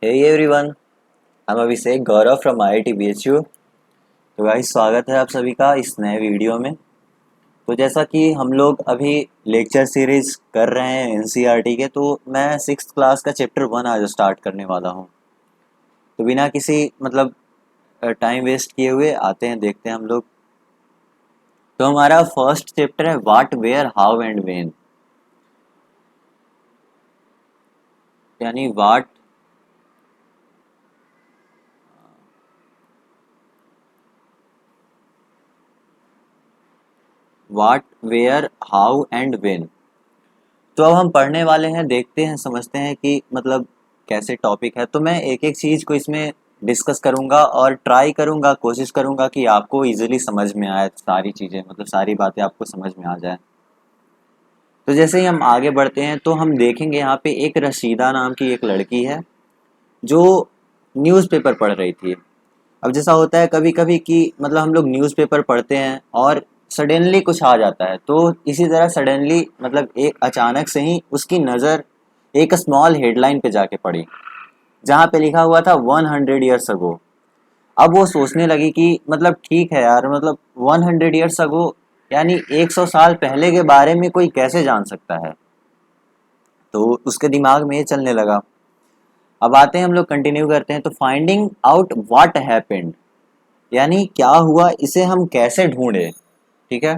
Hey everyone, I'm Abhishek Gaurav from IIT BHU। तो guys स्वागत है आप सभी का इस नए वीडियो में। तो जैसा कि हम लोग अभी लेक्चर सीरीज कर रहे हैं NCERT के, तो मैं 6th क्लास का चैप्टर 1 आज स्टार्ट करने वाला हूँ। तो बिना किसी टाइम वेस्ट किए हुए आते हैं, देखते हैं हम लोग। तो हमारा फर्स्ट चैप्टर है what where how and when, यानी what where how and when. तो अब हम पढ़ने वाले हैं, देखते हैं समझते हैं कि कैसे टॉपिक है। तो मैं एक एक चीज़ को इसमें डिस्कस करूंगा और ट्राई करूंगा, कोशिश करूंगा कि आपको इजीली समझ में आए सारी चीज़ें, सारी बातें आपको समझ में आ जाए। तो जैसे ही हम आगे बढ़ते हैं तो हम देखेंगे यहाँ पे एक रशीदा नाम की एक लड़की है जो न्यूज़पेपर पढ़ रही थी। अब जैसा होता है कभी कभी कि हम लोग न्यूज़पेपर पढ़ते हैं और सडनली कुछ आ जाता है, तो इसी तरह सडनली एक अचानक से ही उसकी नज़र एक स्मॉल हेडलाइन पे जाके पड़ी, जहाँ पे लिखा हुआ था 100 years ago। अब वो सोचने लगी कि ठीक है यार, 100 years ago यानी 100 साल पहले के बारे में कोई कैसे जान सकता है। तो उसके दिमाग में ये चलने लगा। अब आते हैं, हम लोग कंटिन्यू करते हैं। तो फाइंडिंग आउट व्हाट हैपेंड, यानी क्या हुआ, इसे हम कैसे ढूंढे। ठीक है।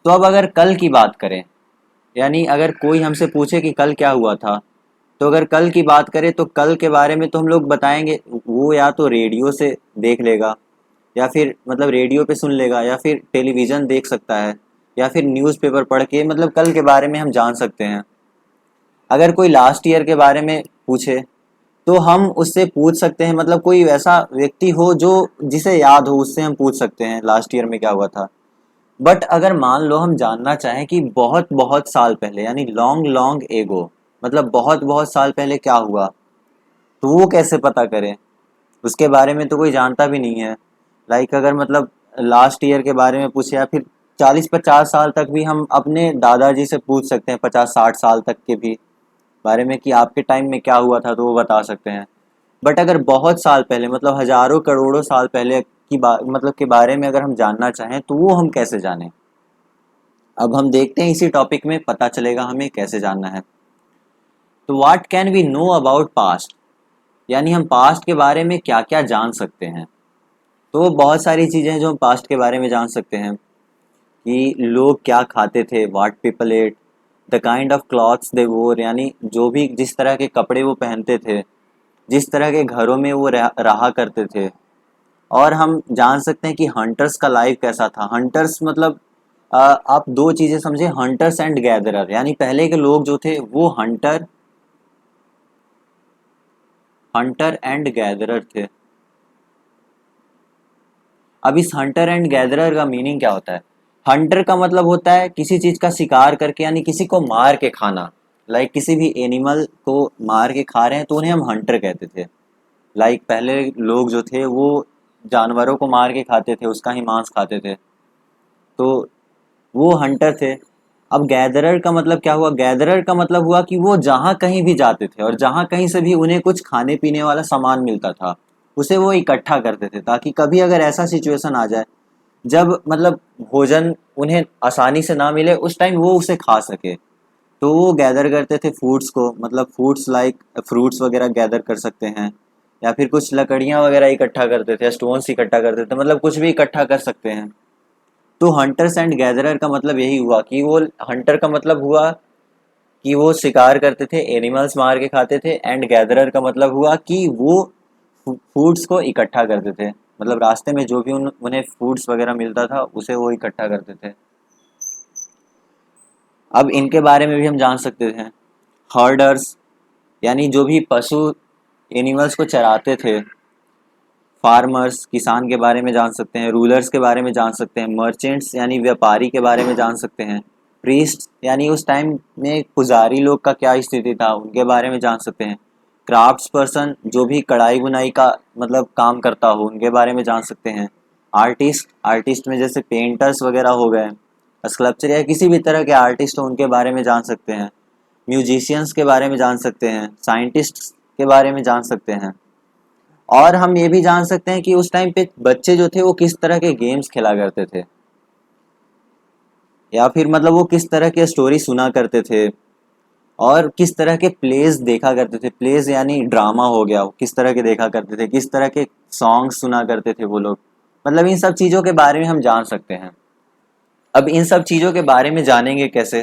तो अब अगर कल की बात करें, यानी अगर कोई हमसे पूछे कि कल क्या हुआ था, तो अगर कल की बात करें तो कल के बारे में तो हम लोग बताएंगे, वो या तो रेडियो से देख लेगा, या फिर रेडियो पे सुन लेगा, या फिर टेलीविज़न देख सकता है, या फिर न्यूज़पेपर पढ़ के कल के बारे में हम जान सकते हैं। अगर कोई लास्ट ईयर के बारे में पूछे तो हम उससे पूछ सकते हैं, कोई वैसा व्यक्ति हो जो जिसे याद हो, उससे हम पूछ सकते हैं लास्ट ईयर में क्या हुआ था। बट अगर मान लो हम जानना चाहें कि बहुत बहुत साल पहले, यानी लॉन्ग लॉन्ग एगो, बहुत बहुत साल पहले क्या हुआ, तो वो कैसे पता करें। उसके बारे में तो कोई जानता भी नहीं है। अगर लास्ट ईयर के बारे में पूछे, या फिर 40-50 साल तक भी हम अपने दादाजी से पूछ सकते हैं, 50-60 साल तक के भी बारे में कि आपके टाइम में क्या हुआ था, तो वो बता सकते हैं। बट अगर बहुत साल पहले, हजारों करोड़ों साल पहले की के बारे में अगर हम जानना चाहें, तो वो हम कैसे जानें। अब हम देखते हैं, इसी टॉपिक में पता चलेगा हमें कैसे जानना है। तो what can we know about past, यानी हम पास्ट के बारे में क्या क्या जान सकते हैं। तो बहुत सारी चीज़ें हैं जो हम पास्ट के बारे में जान सकते हैं, कि लोग क्या खाते थे, what people ate, the kind of clothes they wore, यानी जो भी जिस तरह के कपड़े वो पहनते थे, जिस तरह के घरों में वो रहा करते थे। और हम जान सकते हैं कि हंटर्स का लाइफ कैसा था। हंटर्स आप दो चीज़ें समझे, हंटर्स एंड गैदरर, यानी पहले के लोग जो थे वो हंटर हंटर एंड गैदरर थे। अब इस हंटर एंड गैदरर का मीनिंग क्या होता है। हंटर का मतलब होता है किसी चीज़ का शिकार करके, यानी किसी को मार के खाना। किसी भी एनिमल को मार के खा रहे हैं तो उन्हें हम हंटर कहते थे। पहले लोग जो थे वो जानवरों को मार के खाते थे, उसका ही मांस खाते थे, तो वो हंटर थे। अब गैदरर का मतलब क्या हुआ। गैदरर का मतलब हुआ कि वो जहाँ कहीं भी जाते थे और जहाँ कहीं से भी उन्हें कुछ खाने पीने वाला सामान मिलता था, उसे वो इकट्ठा करते थे, ताकि कभी अगर ऐसा सिचुएशन आ जाए जब भोजन उन्हें आसानी से ना मिले, उस टाइम वो उसे खा सके। तो वो गैदर करते थे फूड्स को, फूड्स फ्रूट्स वगैरह गैदर कर सकते हैं, या फिर कुछ लकड़ियाँ वगैरह इकट्ठा करते थे, स्टोन्स इकट्ठा करते थे, कुछ भी इकट्ठा कर सकते हैं। तो हंटर्स एंड गैदरर का मतलब यही हुआ कि वो हंटर का मतलब हुआ कि वो शिकार करते थे, एनिमल्स मार के खाते थे, एंड गैदरर का मतलब हुआ कि वो फूड्स को इकट्ठा करते थे, रास्ते में जो भी उन्हें फूड्स वगैरह मिलता था उसे वो इकट्ठा करते थे। अब इनके बारे में भी हम जान सकते हैं। हर्डर्स, यानी जो भी पशु एनिमल्स को चराते थे। फार्मर्स, किसान के बारे में जान सकते हैं। रूलर्स के बारे में जान सकते हैं। मर्चेंट्स, यानी व्यापारी के बारे में जान सकते हैं। प्रीस्ट, यानी उस टाइम में पुजारी लोग का क्या स्थिति था, उनके बारे में जान सकते हैं। क्राफ्ट्स पर्सन, जो भी कढ़ाई बुनाई का काम करता हो, उनके बारे में जान सकते हैं। आर्टिस्ट, आर्टिस्ट में जैसे पेंटर्स वगैरह हो गए, स्कल्पचर या किसी भी तरह के आर्टिस्ट हो, उनके बारे में जान सकते हैं। म्यूजिशियंस के बारे में जान सकते हैं। साइंटिस्ट के बारे में जान सकते हैं। और हम ये भी जान सकते हैं कि उस टाइम पे बच्चे जो थे वो किस तरह के गेम्स खेला करते थे, या फिर मतलब वो किस तरह के स्टोरी सुना करते थे, और किस तरह के प्लेस देखा करते थे। प्लेस यानी ड्रामा हो गया, वो किस तरह के देखा करते थे, किस तरह के सॉन्ग सुना करते थे वो लोग। मतलब इन सब चीज़ों के बारे में हम जान सकते हैं। अब इन सब चीज़ों के बारे में जानेंगे कैसे?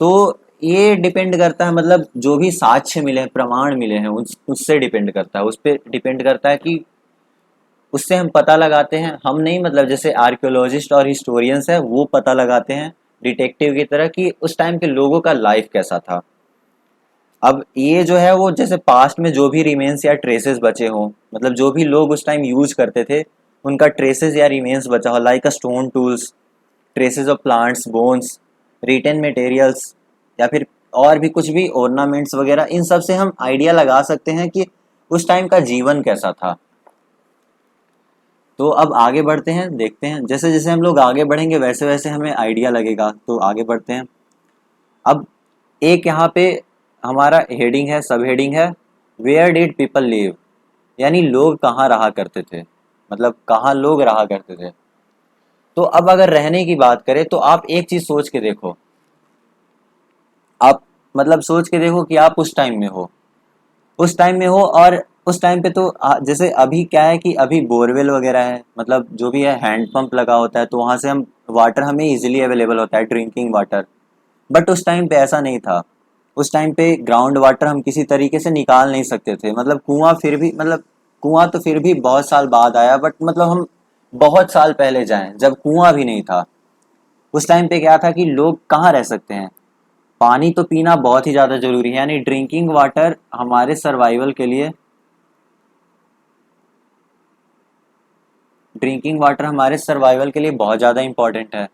तो ये डिपेंड करता है, मतलब जो भी साक्ष्य मिले हैं, प्रमाण मिले हैं, उससे डिपेंड करता है, उस पर डिपेंड करता है कि उससे हम पता लगाते हैं। हम नहीं, मतलब जैसे आर्कियोलॉजिस्ट और हिस्टोरियंस है वो पता लगाते हैं डिटेक्टिव की तरह कि उस टाइम के लोगों का लाइफ कैसा था। अब ये जो है वो जैसे पास्ट में जो भी रिमेन्स या ट्रेसेस बचे हों, मतलब जो भी लोग उस टाइम यूज करते थे उनका ट्रेसेस या रिमेन्स बचा हो, like a stone tools, traces of plants, bones, written materials, या फिर और भी कुछ भी ऑर्नामेंट्स वगैरह, इन सब से हम आइडिया लगा सकते हैं कि उस टाइम का जीवन कैसा था। तो अब आगे बढ़ते हैं, देखते हैं जैसे जैसे हम लोग आगे बढ़ेंगे वैसे वैसे हमें आइडिया लगेगा। तो आगे बढ़ते हैं। अब एक यहाँ पे हमारा हेडिंग है, सब हेडिंग है, वेयर डिड पीपल लिव, यानी लोग कहाँ रहा करते थे, मतलब कहाँ लोग रहा करते थे। तो अब अगर रहने की बात करें तो आप एक चीज सोच के देखो, आप मतलब सोच के देखो कि आप उस टाइम में हो, उस टाइम में हो, और उस टाइम पे तो जैसे अभी क्या है कि अभी बोरवेल वगैरह है, मतलब जो भी है हैंड पंप लगा होता है, तो वहां से हम वाटर हमें इजीली अवेलेबल होता है, ड्रिंकिंग वाटर। बट उस टाइम पे ऐसा नहीं था। उस टाइम पे ग्राउंड वाटर हम किसी तरीके से निकाल नहीं सकते थे, मतलब कुआं फिर भी, मतलब कुआं तो फिर भी बहुत साल बाद आया, बट मतलब हम बहुत साल पहले जाएं जब कुआं भी नहीं था। उस टाइम पे क्या था कि लोग कहाँ रह सकते हैं, पानी तो पीना बहुत ही ज़्यादा ज़रूरी है, यानी ड्रिंकिंग वाटर हमारे सर्वाइवल के लिए, ड्रिंकिंग वाटर हमारे सर्वाइवल के लिए बहुत ज़्यादा इंपॉर्टेंट है।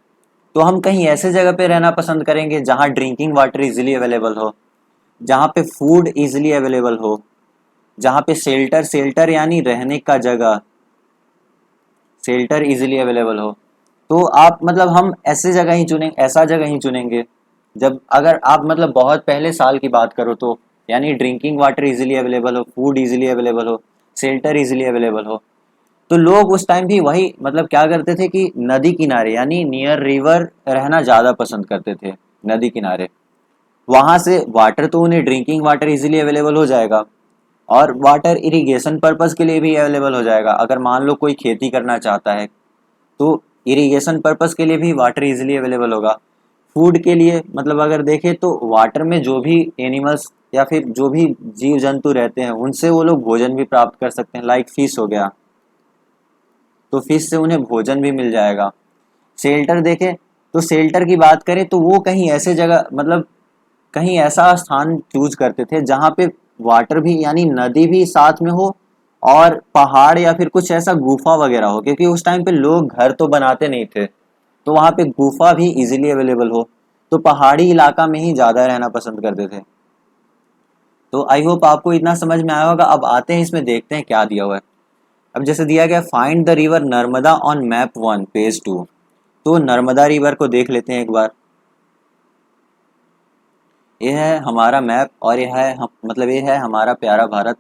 तो हम कहीं ऐसे जगह पे रहना पसंद करेंगे जहाँ ड्रिंकिंग वाटर इजीली अवेलेबल हो, जहाँ पे फूड इजीली अवेलेबल हो, जहाँ पे शेल्टर, शेल्टर यानी रहने का जगह, शेल्टर इजीली अवेलेबल हो। तो आप मतलब हम ऐसे जगह ही चुनेंगे, ऐसा जगह ही चुनेंगे जब, अगर आप मतलब बहुत पहले साल की बात करो तो, यानी ड्रिंकिंग वाटर इजीली अवेलेबल हो, फूड इजीली अवेलेबल हो, शेल्टर इजीली अवेलेबल हो। तो लोग उस टाइम भी वही मतलब क्या करते थे कि नदी किनारे यानी नियर रिवर रहना ज़्यादा पसंद करते थे, नदी किनारे। वहाँ से वाटर तो उन्हें ड्रिंकिंग वाटर इजीली अवेलेबल हो जाएगा, और वाटर इरिगेशन पर्पस के लिए भी अवेलेबल हो जाएगा। अगर मान लो कोई खेती करना चाहता है तो इरिगेशन पर्पस के लिए भी वाटर इजीली अवेलेबल होगा। फूड के लिए मतलब अगर देखें तो वाटर में जो भी एनिमल्स या फिर जो भी जीव जंतु रहते हैं उनसे वो लोग भोजन भी प्राप्त कर सकते हैं, लाइक फिश हो गया, तो फिश से उन्हें भोजन भी मिल जाएगा। शेल्टर देखें तो शेल्टर की बात करें तो वो कहीं ऐसे जगह, मतलब कहीं ऐसा स्थान चूज करते थे जहाँ पे वाटर भी यानी नदी भी साथ में हो, और पहाड़ या फिर कुछ ऐसा गुफा वगैरह हो, क्योंकि उस टाइम पे लोग घर तो बनाते नहीं थे, तो वहाँ पे गुफा भी इजीली अवेलेबल हो। तो पहाड़ी इलाका में ही ज़्यादा रहना पसंद करते थे। तो आई होप आपको इतना समझ में आया होगा। अब आते हैं इसमें, देखते हैं क्या दिया हुआ है। अब जैसे दिया गया, find the river Narmada on map 1 page 2। तो नर्मदा रिवर को देख लेते हैं एक बार। ये है हमारा मैप, और यह है मतलब ये है हमारा प्यारा भारत।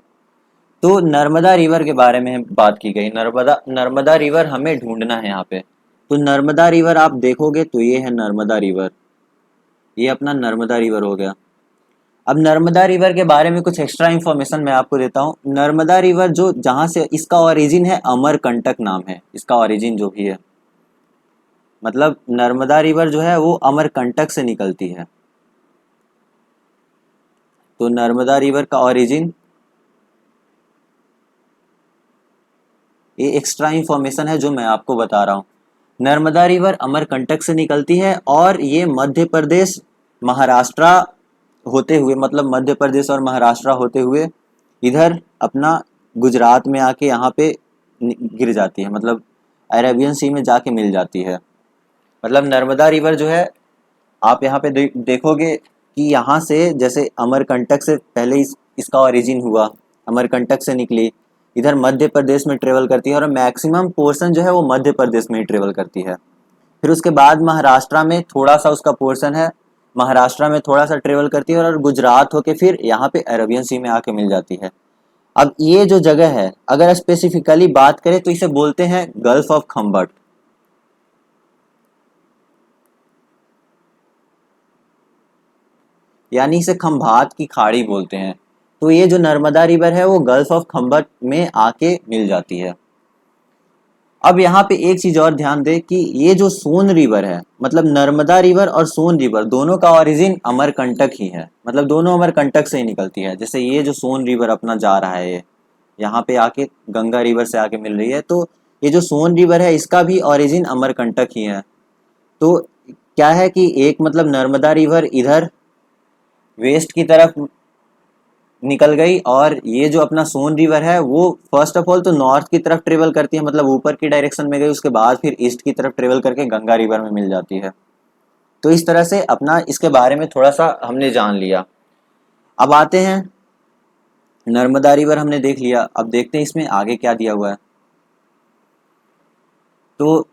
तो नर्मदा रिवर के बारे में बात की गई, नर्मदा नर्मदा रिवर हमें ढूंढना है यहाँ पे। तो नर्मदा रिवर आप देखोगे तो ये है नर्मदा रिवर, ये अपना नर्मदा रिवर हो गया। अब नर्मदा रिवर के बारे में कुछ एक्स्ट्रा इन्फॉर्मेशन मैं आपको देता हूँ। नर्मदा रिवर जो जहाँ से इसका ओरिजिन है, अमरकंटक नाम है इसका ओरिजिन जो भी है, मतलब नर्मदा रिवर जो है वो अमरकंटक से निकलती है। तो नर्मदा रिवर का ओरिजिन, ये एक्स्ट्रा इन्फॉर्मेशन है जो मैं आपको बता रहा हूँ। नर्मदा रिवर अमरकंटक से निकलती है, और ये मध्य प्रदेश, महाराष्ट्र होते हुए, मतलब मध्य प्रदेश और महाराष्ट्र होते हुए इधर अपना गुजरात में आके यहाँ पे गिर जाती है, मतलब अरेबियन सी में जाके मिल जाती है। मतलब नर्मदा रिवर जो है, आप यहाँ पे देखोगे कि यहाँ से जैसे अमरकंटक से पहले इसका ओरिजिन हुआ, अमरकंटक से निकली, इधर मध्य प्रदेश में ट्रेवल करती है, और मैक्सिमम पोर्शन जो है वो मध्य प्रदेश में ही ट्रेवल करती है। फिर उसके बाद महाराष्ट्र में थोड़ा सा उसका पोर्शन है, महाराष्ट्र में थोड़ा सा ट्रेवल करती है, और गुजरात होके फिर यहाँ पे अरबियन सी में आके मिल जाती है। अब ये जो जगह है अगर स्पेसिफिकली बात करें तो इसे बोलते हैं गल्फ ऑफ खम्बट। यानी इसे खंभात की खाड़ी बोलते हैं। तो ये जो नर्मदा रिवर है वो गल्फ ऑफ खम्बट में आके मिल जाती है। अब यहाँ पे एक चीज और ध्यान दे कि ये जो सोन रिवर है, मतलब नर्मदा रिवर और सोन रिवर दोनों का ओरिजिन अमरकंटक ही है, मतलब दोनों अमरकंटक से ही निकलती है। जैसे ये जो सोन रिवर अपना जा रहा है, ये यहाँ पे आके गंगा रिवर से आके मिल रही है, तो ये जो सोन रिवर है इसका भी ओरिजिन अमरकंटक ही है। तो क्या है कि एक मतलब नर्मदा रिवर इधर वेस्ट की तरफ निकल गई, और ये जो अपना सोन रिवर है वो फर्स्ट ऑफ ऑल तो नॉर्थ की तरफ ट्रेवल करती है, मतलब ऊपर की डायरेक्शन में गई, उसके बाद फिर ईस्ट की तरफ ट्रेवल करके गंगा रिवर में मिल जाती है। तो इस तरह से अपना इसके बारे में थोड़ा सा हमने जान लिया। अब आते हैं, नर्मदा रिवर हमने देख लिया, अब देखते हैं इसमें आगे क्या दिया हुआ है। तो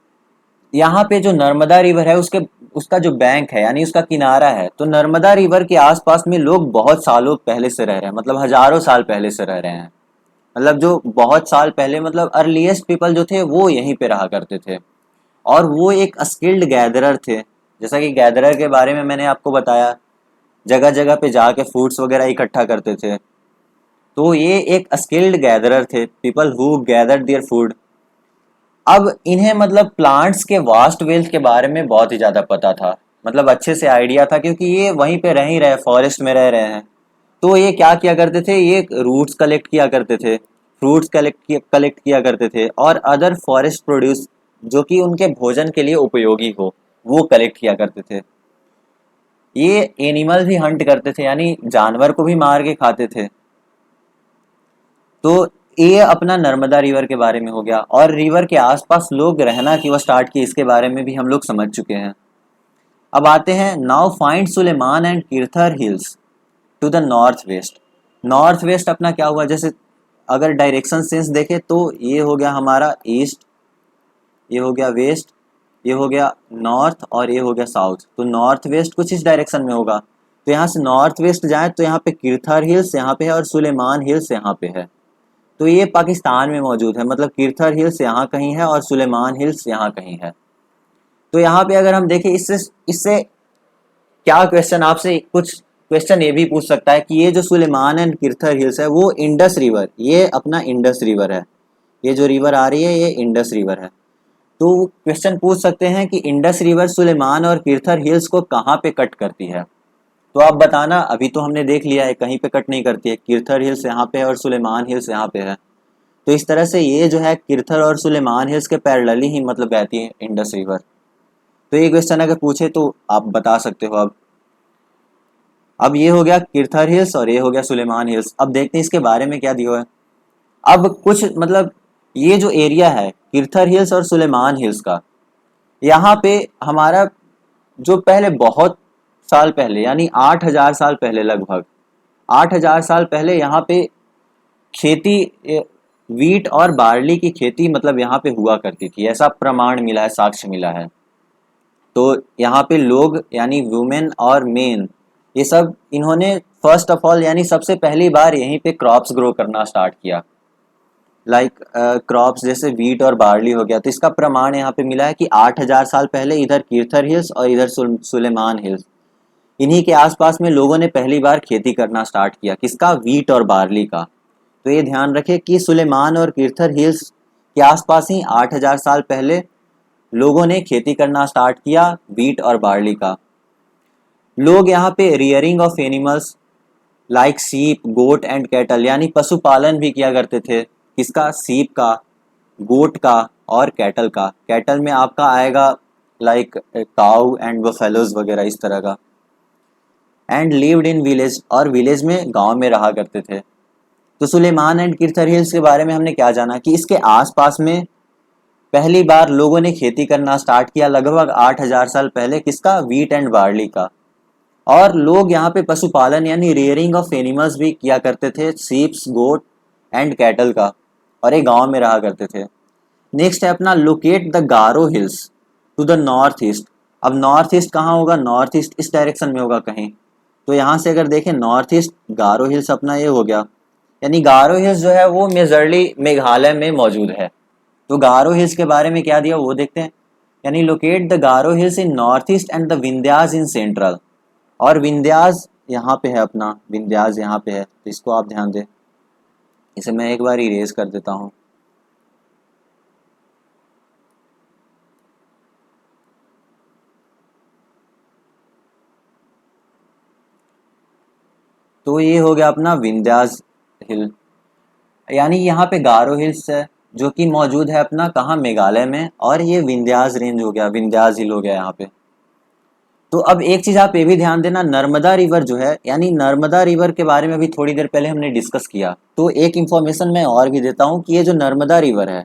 यहाँ पे जो नर्मदा रिवर है उसके उसका जो बैंक है यानी उसका किनारा है, तो नर्मदा रिवर के आसपास में लोग बहुत सालों पहले से रह रहे हैं, मतलब हजारों साल पहले से रह रहे हैं। मतलब जो बहुत साल पहले, मतलब अर्लीस्ट पीपल जो थे वो यहीं पे रहा करते थे, और वो एक स्किल्ड गैदरर थे। जैसा कि गैदरर के बारे में मैंने आपको बताया, जगह जगह पे जाके फूड्स वगैरह इकट्ठा करते थे। तो ये एक स्किल्ड गैदरर थे, people who gather their food. अब इन्हें मतलब प्लांट्स के वास्ट वेल्थ के बारे में बहुत ही ज़्यादा पता था, मतलब अच्छे से आइडिया था, क्योंकि ये वहीं पे रह ही रहे, फॉरेस्ट में रह रहे हैं। तो ये क्या किया करते थे, ये रूट्स कलेक्ट किया करते थे, फ्रूट्स कलेक्ट किया करते थे, और अदर फॉरेस्ट प्रोड्यूस जो कि उनके भोजन के लिए उपयोगी हो वो कलेक्ट किया करते थे। ये एनिमल भी हंट करते थे, यानी जानवर को भी मार के खाते थे। तो ये अपना नर्मदा रिवर के बारे में हो गया, और रिवर के आसपास लोग रहना क्यों स्टार्ट किए इसके बारे में भी हम लोग समझ चुके हैं। अब आते हैं, now find Sulaiman and Kirthar hills to the north west. North west अपना क्या हुआ, जैसे अगर डायरेक्शन सेंस देखें तो ये हो गया हमारा ईस्ट, ये हो गया वेस्ट, ये हो गया नॉर्थ, और ये हो गया साउथ। तो नॉर्थ वेस्ट कुछ इस डायरेक्शन में होगा। तो यहाँ से नॉर्थ वेस्ट जाए तो यहाँ पे किरथर हिल्स यहाँ पे है, और सुलेमान हिल्स यहाँ पे है। तो ये पाकिस्तान में मौजूद है, मतलब किरथर हिल्स यहाँ कहीं है और सुलेमान हिल्स यहाँ कहीं है। तो यहाँ पे अगर हम देखें, इससे इससे क्या क्वेश्चन आपसे कुछ क्वेश्चन ये भी पूछ सकता है कि ये जो सुलेमान एंड किरथर हिल्स है वो इंडस रिवर, ये अपना इंडस रिवर है, ये जो रिवर आ रही है ये इंडस रिवर है। तो क्वेश्चन पूछ सकते हैं कि इंडस रिवर सुलेमान और किरथर हिल्स को कहाँ पे कट करती है। तो आप बताना, अभी तो हमने देख लिया है कहीं पे कट नहीं करती है, किरथर हिल्स यहाँ पे है और सुलेमान हिल्स यहाँ पे है। तो इस तरह से ये जो है किरथर और सुलेमान हिल्स के पैरेलली ही मतलब बहती है इंडस रिवर। तो ये क्वेश्चन अगर पूछे तो आप बता सकते हो। अब ये हो गया किरथर हिल्स और ये हो गया सुलेमान हिल्स। अब देखते हैं इसके बारे में क्या दिया हुआ है। अब कुछ मतलब ये जो एरिया है किरथर हिल्स और सुलेमान हिल्स का, यहाँ पे हमारा जो पहले बहुत साल पहले यानी 8,000 साल पहले, लगभग 8,000 साल पहले यहाँ पे खेती, वीट और बार्ली की खेती मतलब यहाँ पे हुआ करती थी, ऐसा प्रमाण मिला है, साक्ष्य मिला है। तो यहाँ पे लोग यानी वुमेन और मेन, ये सब इन्होंने फर्स्ट ऑफ ऑल यानी सबसे पहली बार यहीं पे क्रॉप्स ग्रो करना स्टार्ट किया, लाइक क्रॉप्स जैसे वीट और बार्ली हो गया। तो इसका प्रमाण यहाँ पे मिला है कि 8,000 साल पहले इधर किरथर हिल्स और इधर सुलेमान हिल्स, इन्हीं के आसपास में लोगों ने पहली बार खेती करना स्टार्ट किया, किसका, वीट और बार्ली का। तो ये ध्यान रखें कि सुलेमान और किरथर हिल्स के आसपास ही 8,000 साल पहले लोगों ने खेती करना स्टार्ट किया वीट और बार्ली का। लोग यहाँ पे रियरिंग ऑफ एनिमल्स लाइक सीप, गोट एंड कैटल, यानी पशुपालन भी किया करते थे, किसका, सीप का, गोट का और कैटल का। कैटल में आपका आएगा लाइक काऊ एंड बफेलोज वगैरह इस तरह का। एंड लिव्ड इन विलेज, और विलेज में, गांव में रहा करते थे। तो सुलेमान एंड किरथर हिल्स के बारे में हमने क्या जाना कि इसके आसपास में पहली बार लोगों ने खेती करना स्टार्ट किया लगभग 8,000 साल पहले, किसका, वीट एंड बार्ली का। और लोग यहाँ पे पशुपालन यानी रेयरिंग ऑफ एनिमल्स भी किया करते थे, सीप्स, गोट एंड कैटल का, और ये गांव में रहा करते थे। नेक्स्ट है अपना locate the Garo hills to the north east. अब नॉर्थ ईस्ट कहाँ होगा, नॉर्थ ईस्ट इस डायरेक्शन में होगा कहीं। तो यहाँ से अगर देखें नॉर्थ ईस्ट, गारो हिल्स अपना ये हो गया। यानी गारो हिल्स जो है वो मेजरली मेघालय में मौजूद है। तो गारो हिल्स के बारे में क्या दिया वो देखते हैं। यानी locate the Garo hills in north east and the Vindhyas in central. और विंध्यास यहाँ पे है, अपना विंध्यास यहाँ पे है, तो इसको आप ध्यान दें। इसे मैं एक बार इरेज कर देता हूँ। तो ये हो गया अपना विंध्यास हिल। यानी यहाँ पे गारो हिल्स है जो कि मौजूद है अपना कहाँ, मेघालय में। और ये विंध्यास रेंज हो गया, विंध्यास हिल हो गया यहाँ पे। तो अब एक चीज आप ये भी ध्यान देना, नर्मदा रिवर जो है, यानी नर्मदा रिवर के बारे में अभी थोड़ी देर पहले हमने डिस्कस किया। तो एक इंफॉर्मेशन मैं और भी देता हूँ कि ये जो नर्मदा रिवर है,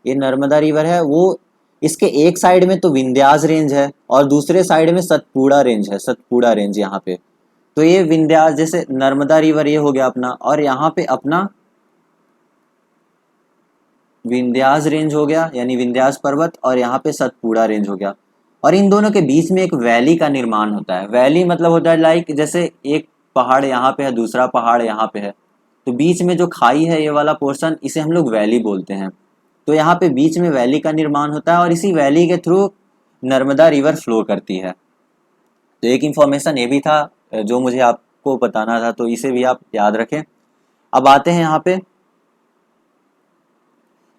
ये नर्मदा रिवर है वो, इसके एक साइड में तो विंध्यास रेंज है और दूसरे साइड में सतपुड़ा रेंज है, सतपुड़ा रेंज यहाँ पे। तो ये विंध्यास, जैसे नर्मदा रिवर ये हो गया अपना, और यहाँ पे अपना विंध्यास रेंज हो गया, यानी विंध्यास पर्वत, और यहाँ पे सतपुड़ा रेंज हो गया। और इन दोनों के बीच में एक वैली का निर्माण होता है। वैली मतलब होता है लाइक जैसे एक पहाड़ यहाँ पे है, दूसरा पहाड़ यहाँ पे है, तो बीच में जो खाई है ये वाला पोर्शन, इसे हम लोग वैली बोलते हैं। तो यहाँ पे बीच में वैली का निर्माण होता है और इसी वैली के थ्रू नर्मदा रिवर फ्लो करती है। तो एक इंफॉर्मेशन ये भी था जो मुझे आपको बताना था, तो इसे भी आप याद रखें। अब आते हैं यहाँ पे,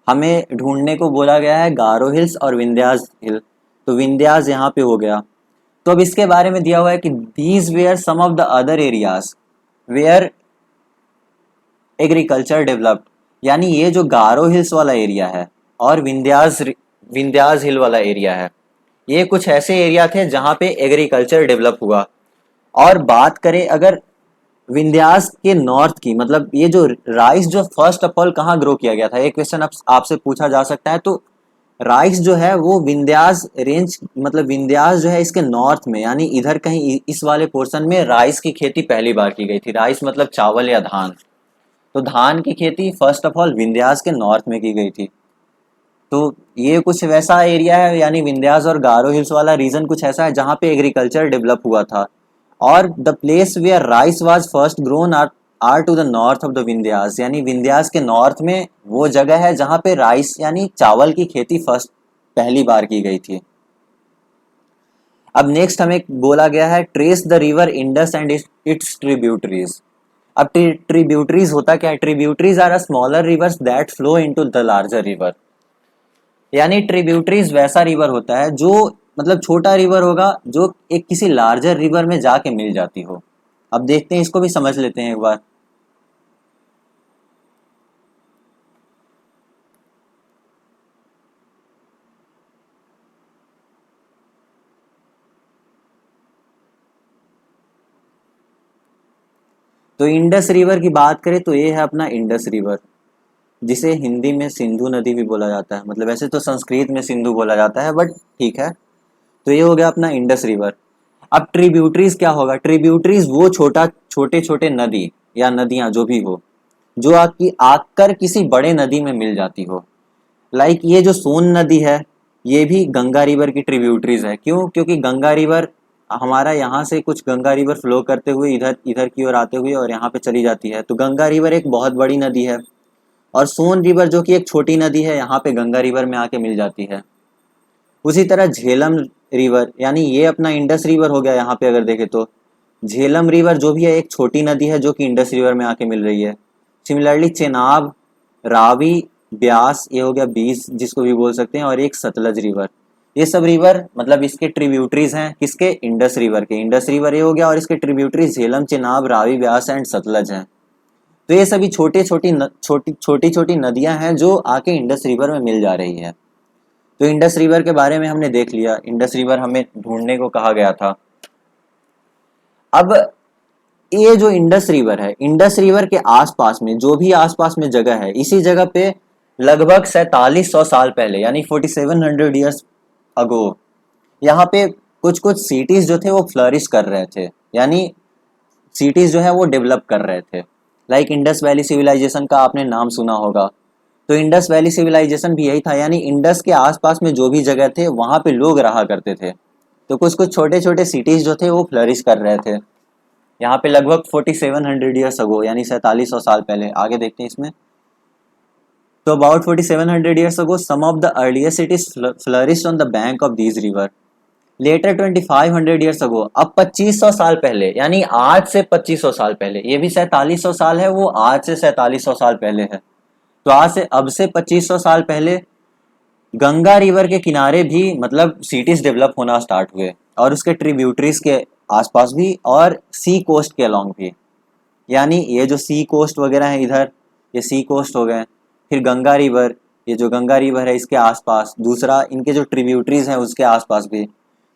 हमें ढूंढने को बोला गया है गारो हिल्स और विंध्यास हिल। तो विंध्यास यहाँ पे हो गया। तो अब इसके बारे में दिया हुआ है कि these were some of the other areas where agriculture developed. यानी ये जो गारो हिल्स वाला एरिया है और विंध्यास हिल वाला एरिया है, ये कुछ ऐसे एरिया थे जहाँ पे एग्रीकल्चर डेवलप हुआ। और बात करें अगर विंध्यास के नॉर्थ की, मतलब ये जो राइस जो फर्स्ट ऑफ ऑल कहाँ ग्रो किया गया था, एक क्वेश्चन आपसे पूछा जा सकता है। तो राइस जो है वो विंध्यास रेंज, मतलब विंध्यास जो है इसके नॉर्थ में, यानी इधर कहीं इस वाले पोर्शन में राइस की खेती पहली बार की गई थी। राइस मतलब चावल या धान। तो धान की खेती फर्स्ट ऑफ ऑल विंध्यास के नॉर्थ में की गई थी। तो ये कुछ वैसा एरिया है, यानी विंध्यास और गारो हिल्स वाला रीजन कुछ ऐसा है जहाँ पे एग्रीकल्चर डेवलप हुआ था। और the place where rice was first grown are to the north of the Vindhyas. यानी विंध्यास के नॉर्थ में वो जगह है जहाँ पे राइस यानी चावल की खेती फर्स्ट पहली बार की गई थी। अब नेक्स्ट हमें बोला गया है trace the river Indus and its tributaries. अब ट्रिब्यूटरीज होता क्या है? Tributaries are a smaller rivers that flow into the larger river. यानी ट्रिब्यूटरीज वैसा रिवर होता है जो, मतलब छोटा रिवर होगा जो एक किसी लार्जर रिवर में जाके मिल जाती हो। अब देखते हैं, इसको भी समझ लेते हैं एक बार। तो इंडस रिवर की बात करें तो ये है अपना इंडस रिवर, जिसे हिंदी में सिंधु नदी भी बोला जाता है। मतलब वैसे तो संस्कृत में सिंधु बोला जाता है, बट ठीक है। तो ये हो गया अपना इंडस रिवर। अब ट्रिब्यूटरीज क्या होगा? ट्रिब्यूटरीज वो छोटे छोटे नदी या नदियां जो भी हो, जो आपकी आकर किसी बड़े नदी में मिल जाती हो। लाइक ये जो सोन नदी है, ये भी गंगा रिवर की ट्रिब्यूटरीज है। क्यों? क्योंकि गंगा रिवर हमारा यहाँ से कुछ गंगा रिवर फ्लो करते हुए इधर इधर की ओर आते हुए और यहाँ पे चली जाती है। तो गंगा रिवर एक बहुत बड़ी नदी है, और सोन रिवर जो कि एक छोटी नदी है, यहाँ पे गंगा रिवर में आके मिल जाती है। उसी तरह झेलम रिवर, यानी ये अपना इंडस रिवर हो गया। यहाँ पे अगर देखें तो झेलम रिवर जो भी है एक छोटी नदी है जो कि इंडस रिवर में आके मिल रही है। सिमिलरली चेनाब, रावी, ब्यास, ये हो गया बीस जिसको भी बोल सकते हैं, और एक सतलज रिवर। ये सब रिवर मतलब इसके ट्रिब्यूटरीज हैं, किसके? इंडस रिवर के। इंडस रिवर ये हो गया और इसके ट्रिब्यूटरीज झेलम, चेनाब, रावी, ब्यास एंड सतलज हैं। तो ये सभी छोटी छोटी नदियां हैं जो आके इंडस रिवर में मिल जा रही है। तो इंडस रिवर के बारे में हमने देख लिया, इंडस रिवर हमें ढूंढने को कहा गया था। अब ये जो इंडस रिवर है, इंडस रिवर के आसपास में जो भी आसपास में जगह है, इसी जगह पे लगभग 4700 साल पहले, यानी 4700 ईयर्स अगो, यहाँ पे कुछ कुछ सिटीज जो थे वो फ्लरिश कर रहे थे। यानी सिटीज जो है वो डेवलप कर रहे थे। लाइक इंडस वैली सिविलाइजेशन का आपने नाम सुना होगा। तो इंडस वैली सिविलाइजेशन भी यही था, यानी इंडस के आसपास में जो भी जगह थे वहां पे लोग रहा करते थे। तो कुछ कुछ छोटे छोटे सिटीज जो थे वो फ्लरिश कर रहे थे। यहाँ पे लगभग 4700 ईयर्स अगो, यानी 4700 साल पहले। आगे देखते हैं इसमें। तो about 4700 years ago some of the earliest cities flourished on the bank of these river. Later 2500 years ago, अब 2500 साल पहले, यानी आज से 2500 साल पहले, ये भी 4700 साल है, वो आज से 4700 साल पहले है। तो आज से अब से 2500 साल पहले गंगा रिवर के किनारे भी मतलब सिटीज डेवलप होना स्टार्ट हुए, और उसके ट्रिब्यूटरीज के आसपास भी, और सी कोस्ट के अलोंग भी। यानी ये जो सी कोस्ट वगैरह है इधर, ये सी कोस्ट हो गए। फिर गंगा रिवर, ये जो गंगा रिवर है इसके आसपास, दूसरा इनके जो ट्रिब्यूटरीज हैं उसके आसपास भी।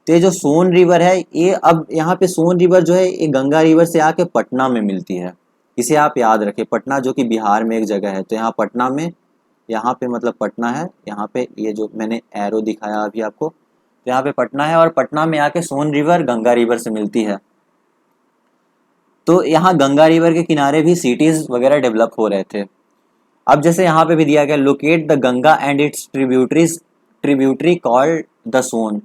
तो ये जो सोन रिवर है, ये अब यहाँ पे सोन रिवर जो है ये गंगा रिवर से आके पटना में मिलती है। इसे आप याद रखें, पटना जो कि बिहार में एक जगह है। तो यहाँ पटना में, यहाँ पे मतलब पटना है, यहाँ पे ये जो मैंने एरो दिखाया अभी आपको, तो यहाँ पे पटना है, और पटना में आके सोन रिवर गंगा रिवर से मिलती है। तो यहाँ गंगा रिवर के किनारे भी सिटीज वगैरह डेवलप हो रहे थे। अब जैसे यहाँ पे भी दिया गया, locate the Ganga and its tributary called the Son.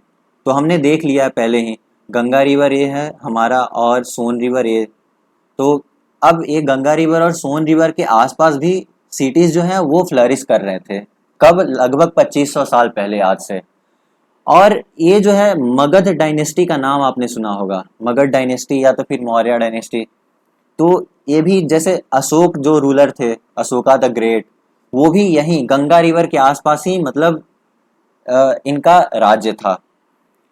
तो हमने देख लिया है पहले ही, गंगा रिवर ये है हमारा, और सोन रिवर ये। तो अब ये गंगा रिवर और सोन रिवर के आसपास भी सिटीज जो हैं वो फ्लरिश कर रहे थे। कब? लगभग 2500 साल पहले आज से। और ये जो है मगध डायनेस्टी का नाम आपने सुना होगा, मगध डायनेस्टी या तो फिर मौर्य डायनेस्टी। तो ये भी जैसे अशोक जो रूलर थे, अशोका द ग्रेट, वो भी यहीं गंगा रिवर के आसपास ही मतलब इनका राज्य था।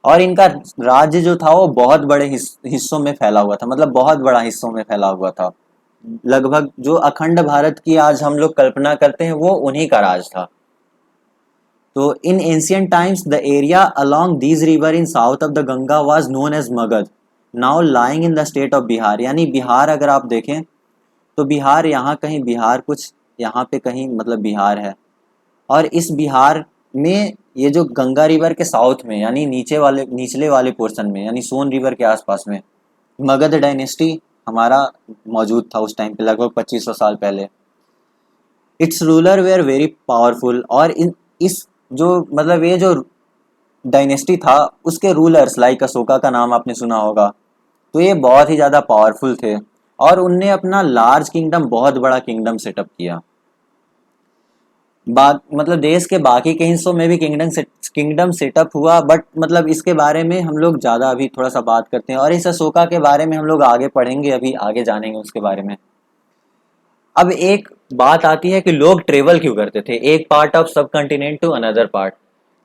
और इनका राज्य जो था वो बहुत बड़े हिस्सों में फैला हुआ था, मतलब बहुत बड़ा हिस्सों में फैला हुआ था। लगभग जो अखंड भारत की आज हम लोग कल्पना करते हैं वो उन्हीं का राज था। तो in ancient times the area along these river in south of the Ganga was known as Magadha, now lying in the state of Bihar. यानी बिहार अगर आप देखें तो बिहार यहाँ कहीं, बिहार कुछ यहाँ पे कहीं मतलब बिहार है। और इस बिहार में ये जो गंगा रिवर के साउथ में, यानी निचले वाले पोर्शन में, यानी सोन रिवर के आसपास में मगध डायनेस्टी हमारा मौजूद था उस टाइम पे, लगभग 2500 साल पहले। Its ruler were very powerful, और इस जो मतलब ये जो डायनेस्टी था उसके रूलर्स, लाइक अशोका का नाम आपने सुना होगा, तो ये बहुत ही ज़्यादा पावरफुल थे, और उनने अपना लार्ज किंगडम, बहुत बड़ा किंगडम सेटअप किया। मतलब देश के बाकी के हिस्सों में भी किंगडम सेटअप हुआ, बट मतलब इसके बारे में हम लोग ज़्यादा अभी थोड़ा सा बात करते हैं, और इस अशोका के बारे में हम लोग आगे पढ़ेंगे, अभी आगे जानेंगे उसके बारे में। अब एक बात आती है कि लोग ट्रेवल क्यों करते थे एक पार्ट ऑफ सब कंटिनेंट टू अनदर पार्ट।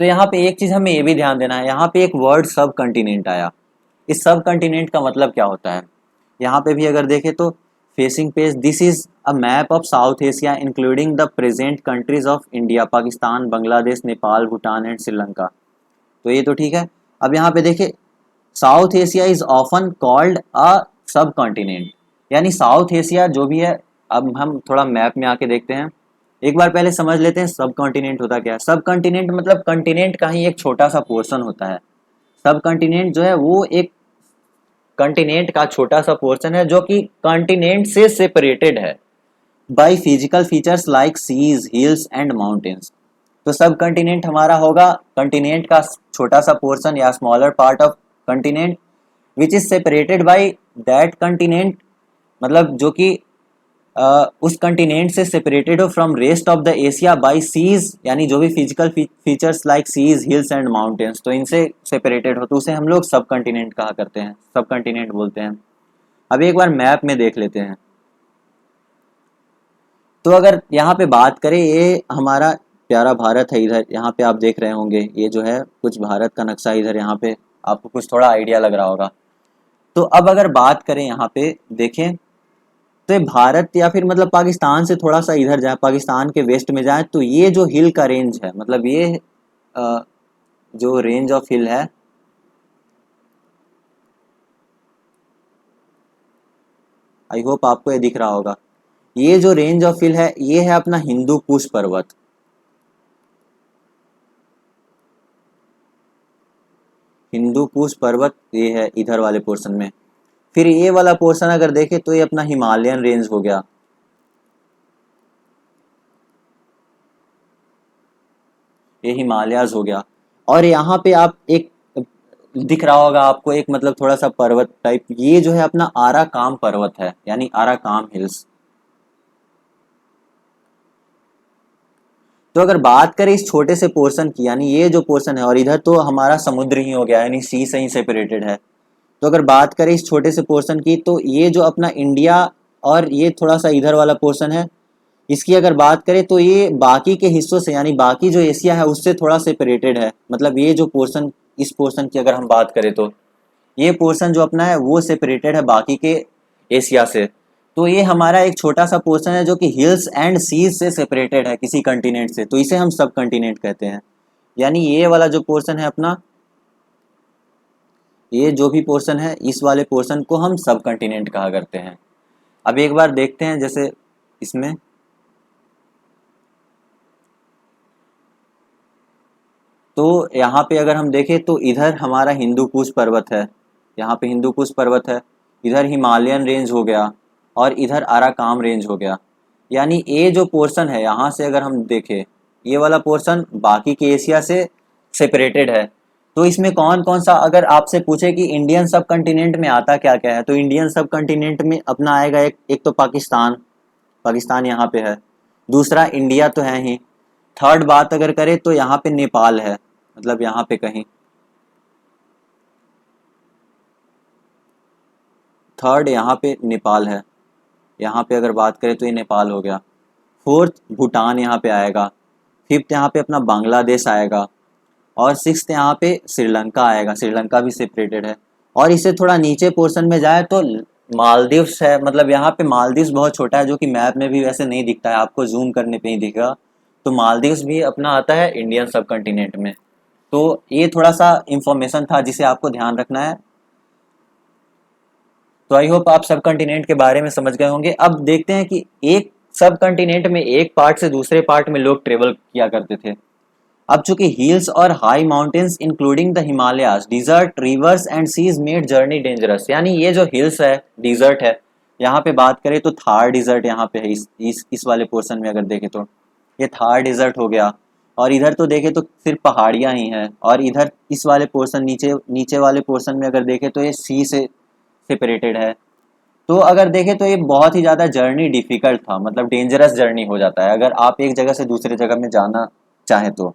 तो यहाँ पे एक चीज हमें ये भी ध्यान देना है, यहाँ पे एक वर्ड सब कंटिनेंट आया। इस सब कंटिनेंट का मतलब क्या होता है? यहाँ पे भी अगर देखें तो facing page, this is a map of south Asia including the present countries of India, Pakistan, Bangladesh, Nepal, Bhutan and Sri Lanka. तो ये तो ठीक है। अब यहाँ पे देखिए, south Asia is often called a सब कॉन्टिनेंट, यानी साउथ एशिया जो भी है। अब हम थोड़ा मैप में आके देखते हैं, एक बार पहले समझ लेते हैं सब कॉन्टिनेंट होता क्या है। सब कॉन्टिनेंट मतलब कॉन्टिनेंट का ही एक छोटा सा पोर्शन होता है। सब कॉन्टिनेंट जो है वो एक कॉन्टिनेंट का छोटा सा पोर्शन है जो कि कॉन्टिनेंट से सेपरेटेड है by physical features like seas, hills and mountains. तो सब कॉन्टिनेंट हमारा होगा कॉन्टिनेंट का छोटा सा पोर्शन या smaller part of continent which is separated by that continent, मतलब जो कि उस कॉन्टिनेंट से सेपरेटेड हो from rest of the Asia by seas, यानी जो भी physical features like seas, hills and mountains, तो इनसे सेपरेटेड हो, तो उसे हम लोग सब कॉन्टिनेंट कहा करते हैं, सब कॉन्टिनेंट बोलते हैं। अब एक बार मैप में देख लेते हैं। तो अगर यहाँ पे बात करें, ये हमारा प्यारा भारत है, इधर यहाँ पे आप देख रहे होंगे, ये जो है कुछ भारत का नक्शा इधर, यहाँ पे आपको कुछ थोड़ा आइडिया लग रहा होगा। तो अब अगर बात करें यहाँ पे देखें, तो ये भारत या फिर मतलब पाकिस्तान से थोड़ा सा इधर जाए, पाकिस्तान के वेस्ट में जाए, तो ये जो हिल का रेंज है, मतलब ये जो रेंज ऑफ हिल है, आई होप आपको ये दिख रहा होगा। ये जो रेंज ऑफ हिल है ये है अपना हिंदू कुश पर्वत। हिंदू कुश पर्वत ये है इधर वाले पोर्शन में। फिर ये वाला पोर्शन अगर देखें तो ये अपना हिमालयन रेंज हो गया। ये हिमालयाज हो गया। और यहाँ पे आप एक दिख रहा होगा आपको एक मतलब थोड़ा सा पर्वत टाइप, ये जो है अपना आराकाम पर्वत है, यानी आराकाम हिल्स। तो अगर बात करें इस छोटे से पोर्शन की, यानी ये जो पोर्शन है, और इधर तो हमारा समुद्र ही हो गया, यानी सी से ही सेपरेटेड है। तो अगर बात करें इस छोटे से पोर्शन की, तो ये जो अपना इंडिया और ये थोड़ा सा इधर वाला पोर्शन है, इसकी अगर बात करें तो ये बाकी के हिस्सों से, यानी बाकी जो एशिया है उससे थोड़ा सेपरेटेड है। मतलब ये जो पोर्शन, इस पोर्शन की अगर हम बात करें तो ये पोर्शन जो अपना है वो सेपरेटेड है बाकी के एशिया से। तो ये हमारा एक छोटा सा पोर्शन है जो कि हिल्स एंड सीज से सेपरेटेड है किसी कंटिनेंट से, तो इसे हम सब कंटिनेंट कहते हैं। यानी ये वाला जो पोर्शन है अपना, ये जो भी पोर्शन है इस वाले पोर्शन को हम सब कंटिनेंट कहा करते हैं। अब एक बार देखते हैं जैसे इसमें, तो यहाँ पे अगर हम देखें तो इधर हमारा हिंदू कुश पर्वत है, यहाँ पे हिंदू कुश पर्वत है, इधर हिमालयन रेंज हो गया, और इधर अराकाम रेंज हो गया। यानी ये जो पोर्शन है यहाँ से अगर हम देखें, ये वाला पोर्शन बाकी के एशिया से सेपरेटेड है। तो इसमें कौन कौन सा, अगर आपसे पूछे कि इंडियन सब कंटिनेंट में आता क्या क्या है, तो इंडियन सब कंटिनेंट में अपना आएगा एक तो पाकिस्तान, पाकिस्तान यहाँ पे है। दूसरा इंडिया तो है ही। थर्ड बात अगर करें तो यहाँ पे नेपाल है, मतलब यहाँ पे कहीं थर्ड यहाँ पे नेपाल है। यहाँ पे अगर बात करें तो ये नेपाल हो गया। फोर्थ भूटान यहाँ पे आएगा। फिफ्थ यहाँ पे अपना बांग्लादेश आएगा। और सिक्स्थ यहाँ पे श्रीलंका आएगा, श्रीलंका भी सेपरेटेड है। और इससे थोड़ा नीचे पोर्शन में जाए तो मालदीव्स है, मतलब यहाँ पे मालदीव्स बहुत छोटा है जो कि मैप में भी वैसे नहीं दिखता है, आपको जूम करने पे ही दिखेगा। तो मालदीव्स भी अपना आता है इंडियन सब कंटिनेंट में। तो ये थोड़ा सा इंफॉर्मेशन था जिसे आपको ध्यान रखना है। तो आई होप आप सब कंटिनेंट के बारे में समझ गए होंगे। अब देखते हैं कि एक सब कंटिनेंट में एक पार्ट से दूसरे पार्ट में लोग ट्रेवल किया करते थे। अब चूंकि हिल्स और high mountains including the Himalayas, desert, rivers and seas made journey dangerous. यानी ये जो हिल्स है, डिजर्ट है, यहाँ पे बात करें तो थार डिजर्ट यहाँ पे है, इस वाले पोर्शन में अगर देखें तो ये थार डिजर्ट हो गया। और इधर तो देखें तो सिर्फ पहाड़ियाँ ही हैं। और इधर इस वाले पोर्शन, नीचे नीचे वाले पोर्शन में अगर देखें तो ये सी से सेपरेटेड है। तो अगर देखें तो ये बहुत ही ज़्यादा जर्नी डिफिकल्ट था, मतलब डेंजरस जर्नी हो जाता है अगर आप एक जगह से दूसरे जगह में जाना चाहें तो।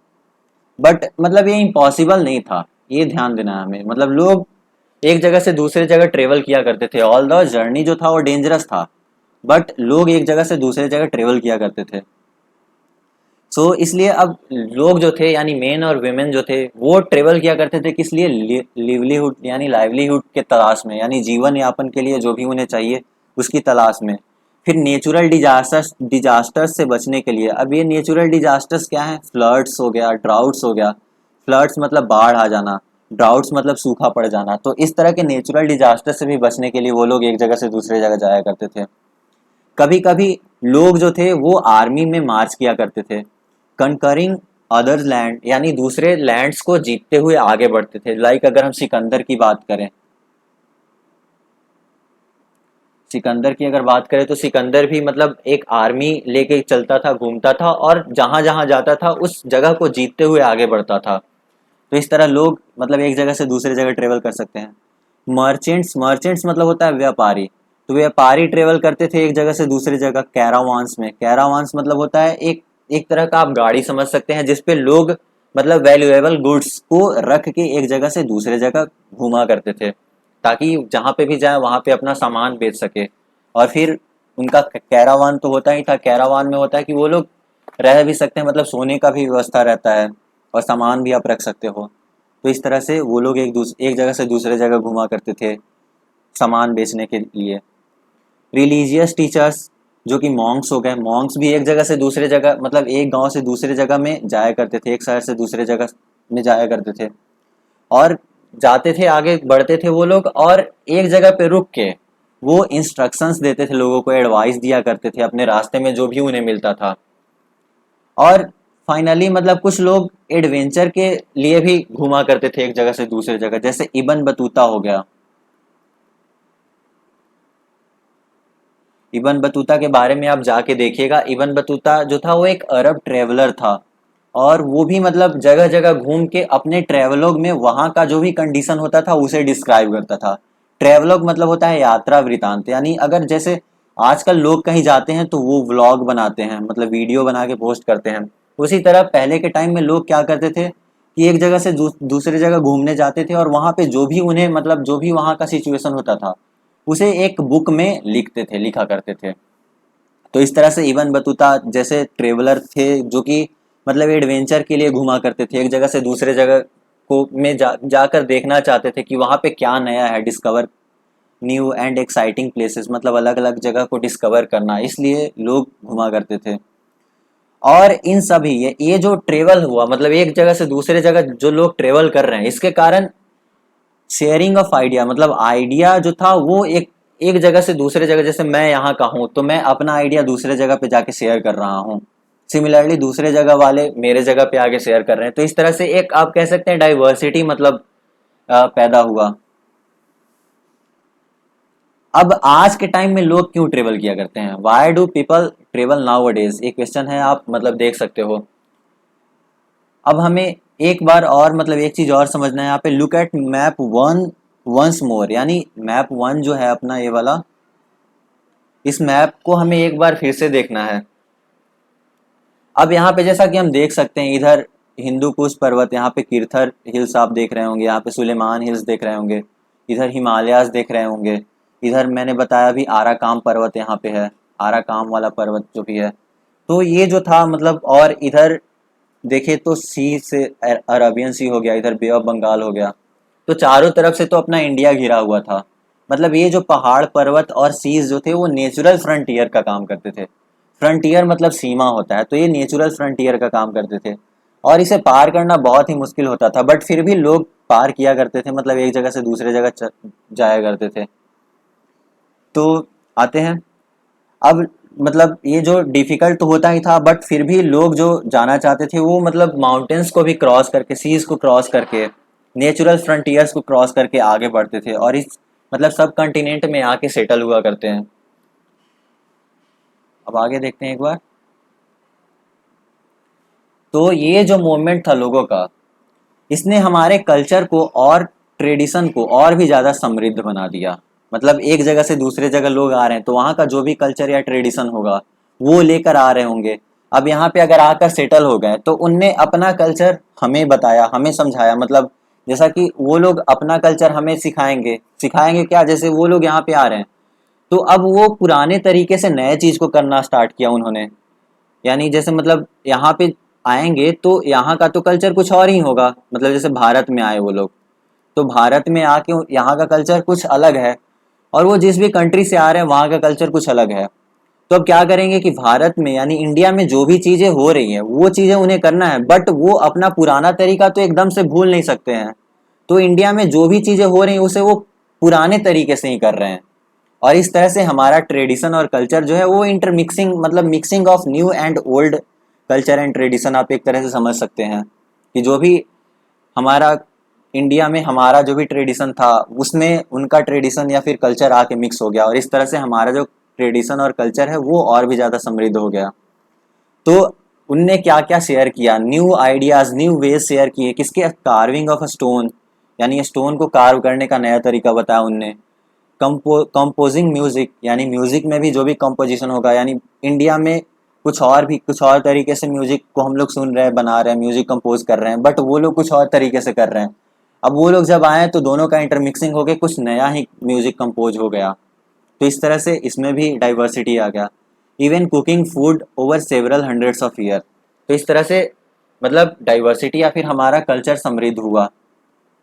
बट मतलब ये इम्पॉसिबल नहीं था, ये ध्यान देना है हमें। मतलब लोग एक जगह से दूसरे जगह ट्रेवल किया करते थे, ऑल द जर्नी जो था वो डेंजरस था, बट लोग एक जगह से दूसरे जगह ट्रेवल किया करते थे। इसलिए अब लोग जो थे, यानी मेन और वेमेन जो थे, वो ट्रेवल किया करते थे किस लिए, लिवलीहुड यानी लाइवलीहुड के तलाश में, यानी जीवन यापन के लिए जो भी उन्हें चाहिए उसकी तलाश में। फिर नेचुरल डिजास्टर्स से बचने के लिए। अब ये नेचुरल डिजास्टर्स क्या है, फ्लड्स हो गया, ड्राउट्स हो गया। फ्लड्स मतलब बाढ़ आ जाना, ड्राउट्स मतलब सूखा पड़ जाना। तो इस तरह के नेचुरल डिजास्टर से भी बचने के लिए वो लोग एक जगह से दूसरे जगह जाया करते थे। कभी कभी लोग जो थे वो आर्मी में मार्च किया करते थे। कंकरिंग अदर लैंड, यानी दूसरे लैंड्स को जीतते हुए आगे बढ़ते थे। लाइक अगर हम सिकंदर की बात करें, सिकंदर की अगर बात करें तो सिकंदर भी मतलब एक आर्मी लेके चलता था, घूमता था, और जहां जहां जाता था उस जगह को जीतते हुए आगे बढ़ता था। तो इस तरह लोग मतलब एक जगह से दूसरे जगह ट्रेवल कर सकते हैं। मर्चेंट्स, मर्चेंट्स मतलब होता है व्यापारी। तो व्यापारी ट्रेवल करते थे एक जगह से दूसरी जगह कैरावांस में। कैरावांस मतलब होता है एक तरह का आप गाड़ी समझ सकते हैं जिसपे लोग मतलब वैल्यूएबल गुड्स को रख के एक जगह से दूसरे जगह घुमा करते थे, ताकि जहाँ पे भी जाए वहाँ पे अपना सामान बेच सके। और फिर उनका कैरावान तो होता ही था, कैरावान में होता है कि वो लोग रह भी सकते हैं, मतलब सोने का भी व्यवस्था रहता है और सामान भी आप रख सकते हो। तो इस तरह से वो लोग एक जगह से दूसरे जगह घुमा करते थे सामान बेचने के लिए। रिलीजियस टीचर्स जो कि मॉन्क्स हो गए, मॉन्क्स भी एक जगह से दूसरे जगह, मतलब एक गांव से दूसरे जगह में जाया करते थे, एक शहर से दूसरे जगह में जाया करते थे। और जाते थे, आगे बढ़ते थे वो लोग, और एक जगह पे रुक के वो इंस्ट्रक्शंस देते थे लोगों को, एडवाइस दिया करते थे अपने रास्ते में जो भी उन्हें मिलता था। और फाइनली मतलब कुछ लोग एडवेंचर के लिए भी घुमा करते थे एक जगह से दूसरे जगह, जैसे इबन बतूता हो गया। इबन बतूता के बारे में आप जाके देखिएगा। इबन बतूता जो था वो एक अरब ट्रेवलर था, और वो भी मतलब जगह जगह घूम के अपने ट्रेवलॉग में वहां का जो भी कंडीशन होता था उसे डिस्क्राइब करता था। ट्रेवलॉग मतलब होता है यात्रा वृतांत, यानी अगर जैसे आजकल लोग कहीं जाते हैं तो वो व्लॉग बनाते हैं, मतलब वीडियो बना के पोस्ट करते हैं। उसी तरह पहले के टाइम में लोग क्या करते थे कि एक जगह से दूसरे जगह घूमने जाते थे और वहां पे जो भी उन्हें मतलब जो भी वहां का सिचुएशन होता था उसे एक बुक में लिखते थे, लिखा करते थे। तो इस तरह से इबन बतूता जैसे ट्रेवलर थे जो कि मतलब एडवेंचर के लिए घुमा करते थे, एक जगह से दूसरे जगह को में जाकर देखना चाहते थे कि वहाँ पे क्या नया है, discover new and exciting places, मतलब अलग अलग जगह को डिस्कवर करना, इसलिए लोग घुमा करते थे। और इन सभी ये जो ट्रेवल हुआ मतलब एक जगह से दूसरे जगह जो लोग ट्रेवल कर रहे हैं इसके कारण शेयरिंग ऑफ आइडिया, मतलब आइडिया जो था वो एक जगह से दूसरे जगह, जैसे मैं यहाँ का हूँ तो मैं अपना आइडिया दूसरे जगह पे जाके शेयर कर रहा हूँ, सिमिलरली दूसरे जगह वाले मेरे जगह पे आके शेयर कर रहे हैं। तो इस तरह से एक आप कह सकते हैं डाइवर्सिटी मतलब पैदा हुआ। अब आज के टाइम में लोग क्यों ट्रेवल किया करते हैं, why do people travel now अडेज, एक क्वेश्चन है, आप मतलब देख सकते हो। अब हमें एक बार और मतलब एक चीज और समझना है यहाँ पे, look at map one once more, यानी मैप वन जो है अपना ये वाला, इस मैप को हमें एक बार फिर से देखना है। अब यहाँ पे जैसा कि हम देख सकते हैं इधर हिंदू कुश पर्वत, यहाँ पे किरथर हिल्स आप देख रहे होंगे, यहाँ पे सुलेमान हिल्स देख रहे होंगे, इधर हिमालयास देख रहे होंगे, इधर मैंने बताया भी आराकाम पर्वत यहाँ पे है, आराकाम वाला पर्वत जो भी है। तो ये जो था मतलब, और इधर देखे तो सी से अरबियन सी हो गया, इधर बे ऑफ बंगाल हो गया। तो चारों तरफ से तो अपना इंडिया घिरा हुआ था। मतलब ये जो पहाड़ पर्वत और सीज जो थे वो नेचुरल फ्रंटियर का काम करते थे। फ्रंटियर मतलब सीमा होता है, तो ये नेचुरल फ्रंटियर का काम करते थे और इसे पार करना बहुत ही मुश्किल होता था, बट फिर भी लोग पार किया करते थे, मतलब एक जगह से दूसरे जगह जाया करते थे। तो आते हैं अब, मतलब ये जो डिफिकल्ट तो होता ही था बट फिर भी लोग जो जाना चाहते थे वो मतलब माउंटेन्स को भी क्रॉस करके, सीज को क्रॉस करके, नेचुरल फ्रंटियर्स को क्रॉस करके आगे बढ़ते थे और इस मतलब सब कॉन्टिनेंट में आके सेटल हुआ करते हैं। अब आगे देखते हैं एक बार। तो ये जो मूवमेंट था लोगों का, इसने हमारे कल्चर को और ट्रेडिशन को और भी ज़्यादा समृद्ध बना दिया। मतलब एक जगह से दूसरे जगह लोग आ रहे हैं तो वहाँ का जो भी कल्चर या ट्रेडिशन होगा वो लेकर आ रहे होंगे। अब यहाँ पे अगर आकर सेटल हो गए तो उनने अपना कल्चर हमें बताया, हमें समझाया, मतलब जैसा कि वो लोग अपना कल्चर हमें सिखाएंगे, सिखाएंगे क्या, जैसे वो लोग यहाँ पे आ रहे हैं तो अब वो पुराने तरीके से नए चीज़ को करना स्टार्ट किया उन्होंने। यानी जैसे मतलब यहाँ पे आएंगे तो यहाँ का तो कल्चर कुछ और ही होगा, मतलब जैसे भारत में आए वो लोग तो भारत में आके यहाँ का कल्चर कुछ अलग है और वो जिस भी कंट्री से आ रहे हैं वहाँ का कल्चर कुछ अलग है। तो अब क्या करेंगे कि भारत में यानी इंडिया में जो भी चीज़ें हो रही हैं वो चीज़ें उन्हें करना है, बट वो अपना पुराना तरीका तो एकदम से भूल नहीं सकते हैं। तो इंडिया में जो भी चीज़ें हो रही हैं उसे वो पुराने तरीके से ही कर रहे हैं। और इस तरह से हमारा ट्रेडिशन और कल्चर जो है वो इंटरमिक्सिंग, मतलब mixing of new and old culture and tradition, आप एक तरह से समझ सकते हैं कि जो भी हमारा इंडिया में हमारा जो भी ट्रेडिशन था उसमें उनका ट्रेडिशन या फिर कल्चर आके मिक्स हो गया और इस तरह से हमारा जो ट्रेडिशन और कल्चर है वो और भी ज़्यादा समृद्ध हो गया। तो उनने क्या क्या शेयर किया, new ideas new ways share किए, किसके, कार्विंग ऑफ अ स्टोन, यानी स्टोन को कार्व करने का नया तरीका बताया उनने। कंपोजिंग म्यूजिक, यानी म्यूजिक में भी जो भी कंपोजिशन होगा, यानी इंडिया में कुछ और भी कुछ और तरीके से म्यूजिक को हम लोग सुन रहे हैं, बना रहे हैं, म्यूजिक कंपोज कर रहे हैं, बट वो लोग कुछ और तरीके से कर रहे हैं। अब वो लोग जब आए तो दोनों का इंटरमिक्सिंग हो के कुछ नया ही म्यूजिक कंपोज हो गया। तो इस तरह से इसमें भी डाइवर्सिटी आ गया। Even cooking food over several hundreds of year, तो इस तरह से मतलब डाइवर्सिटी या फिर हमारा कल्चर समृद्ध हुआ।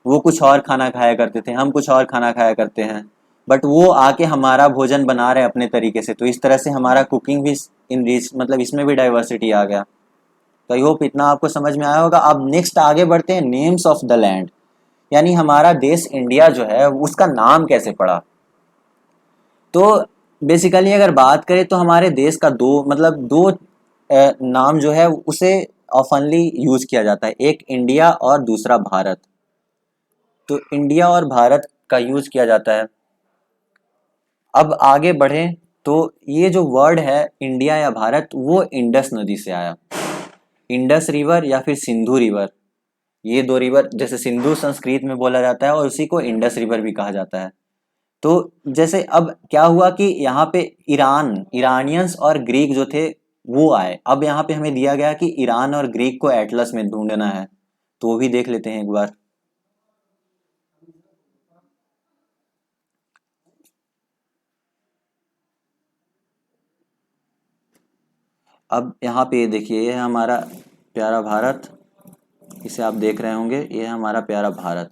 वो कुछ और खाना खाया करते थे, हम कुछ और खाना खाया करते हैं, बट वो आके हमारा भोजन बना रहे अपने तरीके से, तो इस तरह से हमारा कुकिंग भी इन रिच, मतलब इसमें भी डाइवर्सिटी आ गया। तो आई होप इतना आपको समझ में आया होगा। अब नेक्स्ट आगे बढ़ते हैं, नेम्स ऑफ द लैंड, यानी हमारा देश इंडिया जो है उसका नाम कैसे पड़ा। तो बेसिकली अगर बात करें तो हमारे देश का दो नाम जो है उसे ऑफनली यूज किया जाता है, एक इंडिया और दूसरा भारत। तो इंडिया और भारत का यूज किया जाता है। अब आगे बढ़ें तो ये जो वर्ड है इंडिया या भारत वो इंडस नदी से आया। इंडस रिवर या फिर सिंधु रिवर, ये दो रिवर, जैसे सिंधु संस्कृत में बोला जाता है और उसी को इंडस रिवर भी कहा जाता है। तो जैसे अब क्या हुआ कि यहाँ पे इरानियंस और ग्रीक जो थे वो आए। अब यहाँ पे हमें दिया गया कि ईरान और ग्रीक को एटलस में ढूंढना है, तो वो भी देख लेते हैं एक बार। अब यहाँ पे देखिए, ये है हमारा प्यारा भारत, इसे आप देख रहे होंगे, ये है हमारा प्यारा भारत।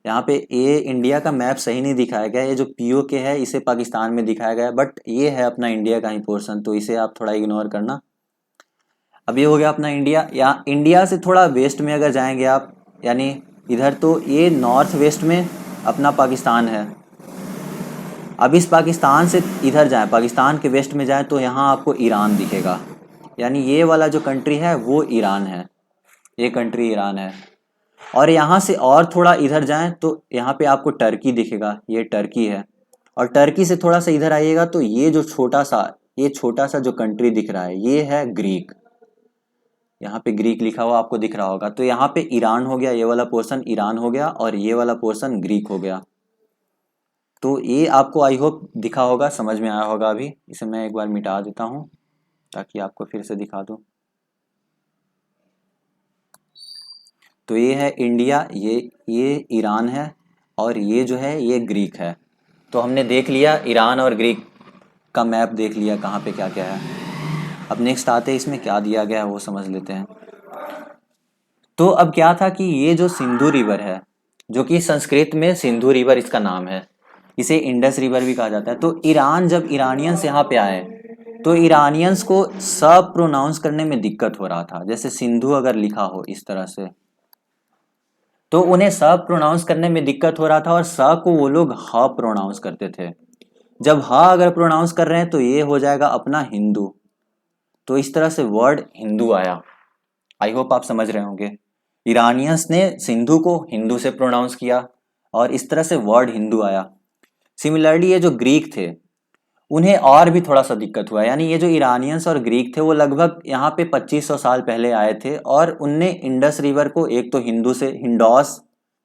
यहाँ पे ये इंडिया का मैप सही नहीं दिखाया गया, ये जो पीओके है इसे पाकिस्तान में दिखाया गया है, बट ये है अपना इंडिया का ही पोर्शन, तो इसे आप थोड़ा इग्नोर करना। अब ये हो गया अपना इंडिया। यहाँ इंडिया से थोड़ा वेस्ट में अगर जाएंगे आप, यानी इधर, तो ये नॉर्थ वेस्ट में अपना पाकिस्तान है। अब इस पाकिस्तान से इधर जाएं, पाकिस्तान के वेस्ट में जाएं, तो यहाँ आपको ईरान दिखेगा, यानी ये वाला जो कंट्री है वो ईरान है, ये कंट्री ईरान है। और यहाँ से और थोड़ा इधर जाएं तो यहाँ पे आपको टर्की दिखेगा, ये टर्की है। और टर्की से थोड़ा सा इधर आइएगा तो ये जो छोटा सा जो कंट्री दिख रहा है ये है ग्रीक, यहाँ पे ग्रीक लिखा हुआ आपको दिख रहा होगा। तो यहाँ पे ईरान हो गया, ये वाला पोर्शन ईरान हो गया, और ये वाला पोर्शन ग्रीक हो गया। तो ये आपको आई होप दिखा होगा, समझ में आया होगा। अभी इसे मैं एक बार मिटा देता हूँ ताकि आपको फिर से दिखा दूँ। तो ये है इंडिया, ये ईरान है, और ये जो है ये ग्रीक है। तो हमने देख लिया ईरान और ग्रीक का मैप, देख लिया कहाँ पे क्या क्या है। अब नेक्स्ट आते हैं, इसमें क्या दिया गया है वो समझ लेते हैं। तो अब क्या था कि ये जो सिंधु रिवर है, जो कि संस्कृत में सिंधु रिवर इसका नाम है, इसे इंडस रिवर भी कहा जाता है। तो ईरान, जब ईरानियंस यहाँ पे आए तो ईरानियंस को सब प्रोनाउंस करने में दिक्कत हो रहा था। जैसे सिंधु अगर लिखा हो इस तरह से, तो उन्हें स प्रोनाउंस करने में दिक्कत हो रहा था, और स को वो लोग ह प्रोनाउंस करते थे। जब ह अगर प्रोनाउंस कर रहे हैं तो ये हो जाएगा अपना हिंदू, तो इस तरह से वर्ड हिंदू आया। आई होप आप समझ रहे होंगे। ईरानियंस ने सिंधु को हिंदू से प्रोनाउंस किया और इस तरह से वर्ड हिंदू आया। सिमिलरली ये जो ग्रीक थे उन्हें और भी थोड़ा सा दिक्कत हुआ, यानी ये जो ईरानियंस और ग्रीक थे वो लगभग यहाँ पे 2500 साल पहले आए थे, और उनने इंडस रिवर को एक तो हिंदू से हिंडोस,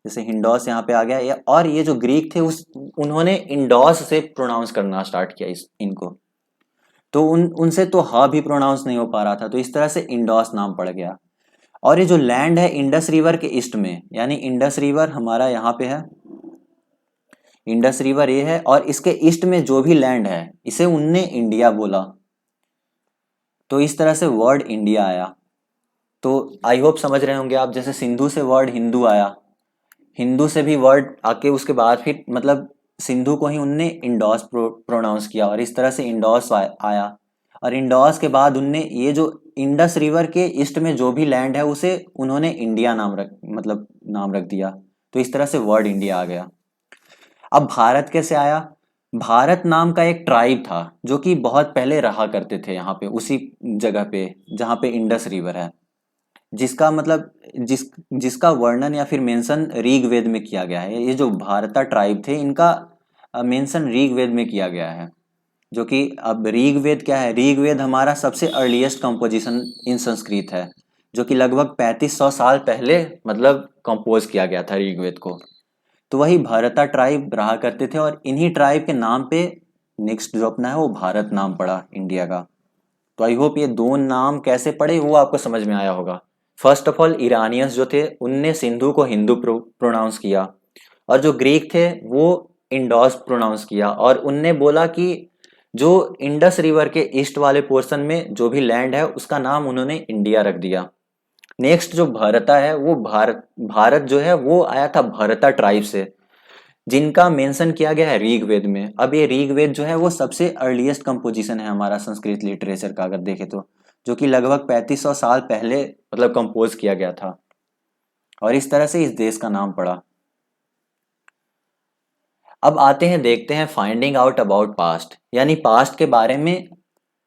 जैसे हिंडोस यहाँ पे आ गया, और ये जो ग्रीक थे उन्होंने इंडोस से प्रोनाउंस करना स्टार्ट किया इनको। तो उनसे तो ह भी प्रोनाउंस नहीं हो पा रहा था, तो इस तरह से इंडोस नाम पड़ गया। और ये जो लैंड है इंडस रिवर के ईस्ट में, यानी इंडस रिवर हमारा यहाँ पे है, इंडस रिवर ये है, और इसके ईस्ट में जो भी लैंड है इसे उनने इंडिया बोला, तो इस तरह से वर्ड इंडिया आया। तो आई होप समझ रहे होंगे आप। जैसे सिंधु से वर्ड हिंदू आया, हिंदू से भी वर्ड आके उसके बाद फिर मतलब सिंधु को ही उनने इंडोस प्रोनाउंस किया, और इस तरह से इंडोस आया। और इंडोस के बाद उनने ये जो इंडस रिवर के ईस्ट में जो भी लैंड है उसे उन्होंने इंडिया नाम रख दिया, तो इस तरह से वर्ड इंडिया आ गया। अब भारत कैसे आया? भारत नाम का एक ट्राइब था जो कि बहुत पहले रहा करते थे यहाँ पे, उसी जगह पे जहाँ पे इंडस रिवर है, जिसका मतलब जिसका वर्णन या फिर मेंशन ऋग्वेद में किया गया है। ये जो भारता ट्राइब थे इनका मेंशन ऋग्वेद में किया गया है। जो कि अब ऋग्वेद क्या है? ऋग्वेद हमारा सबसे अर्लीस्ट कंपोजिशन इन संस्कृत है, जो कि लगभग 3500 साल पहले मतलब कंपोज किया गया था ऋग्वेद को। तो वही भारता ट्राइब रहा करते थे, और इन्हीं ट्राइब के नाम पे नेक्स्ट जो अपना है वो भारत नाम पड़ा इंडिया का। तो आई होप ये दो नाम कैसे पड़े वो आपको समझ में आया होगा। फर्स्ट ऑफ ऑल ईरानियंस जो थे उनने सिंधु को हिंदू प्रोनाउंस किया, और जो ग्रीक थे वो इंडोस प्रोनाउंस किया, और उनने बोला कि जो इंडस रिवर के ईस्ट वाले पोर्शन में जो भी लैंड है उसका नाम उन्होंने इंडिया रख दिया। नेक्स्ट जो भारता है वो भारत जो है वो आया था भारता ट्राइब से, जिनका मेंशन किया गया है ऋग्वेद में। अब ये ऋग्वेद जो है वो सबसे अर्लीस्ट कंपोजिशन है हमारा संस्कृत लिटरेचर का, अगर देखें तो, जो कि लगभग 3500 साल पहले मतलब कंपोज किया गया था, और इस तरह से इस देश का नाम पड़ा। अब आते हैं, देखते हैं फाइंडिंग आउट अबाउट पास्ट, यानी पास्ट के बारे में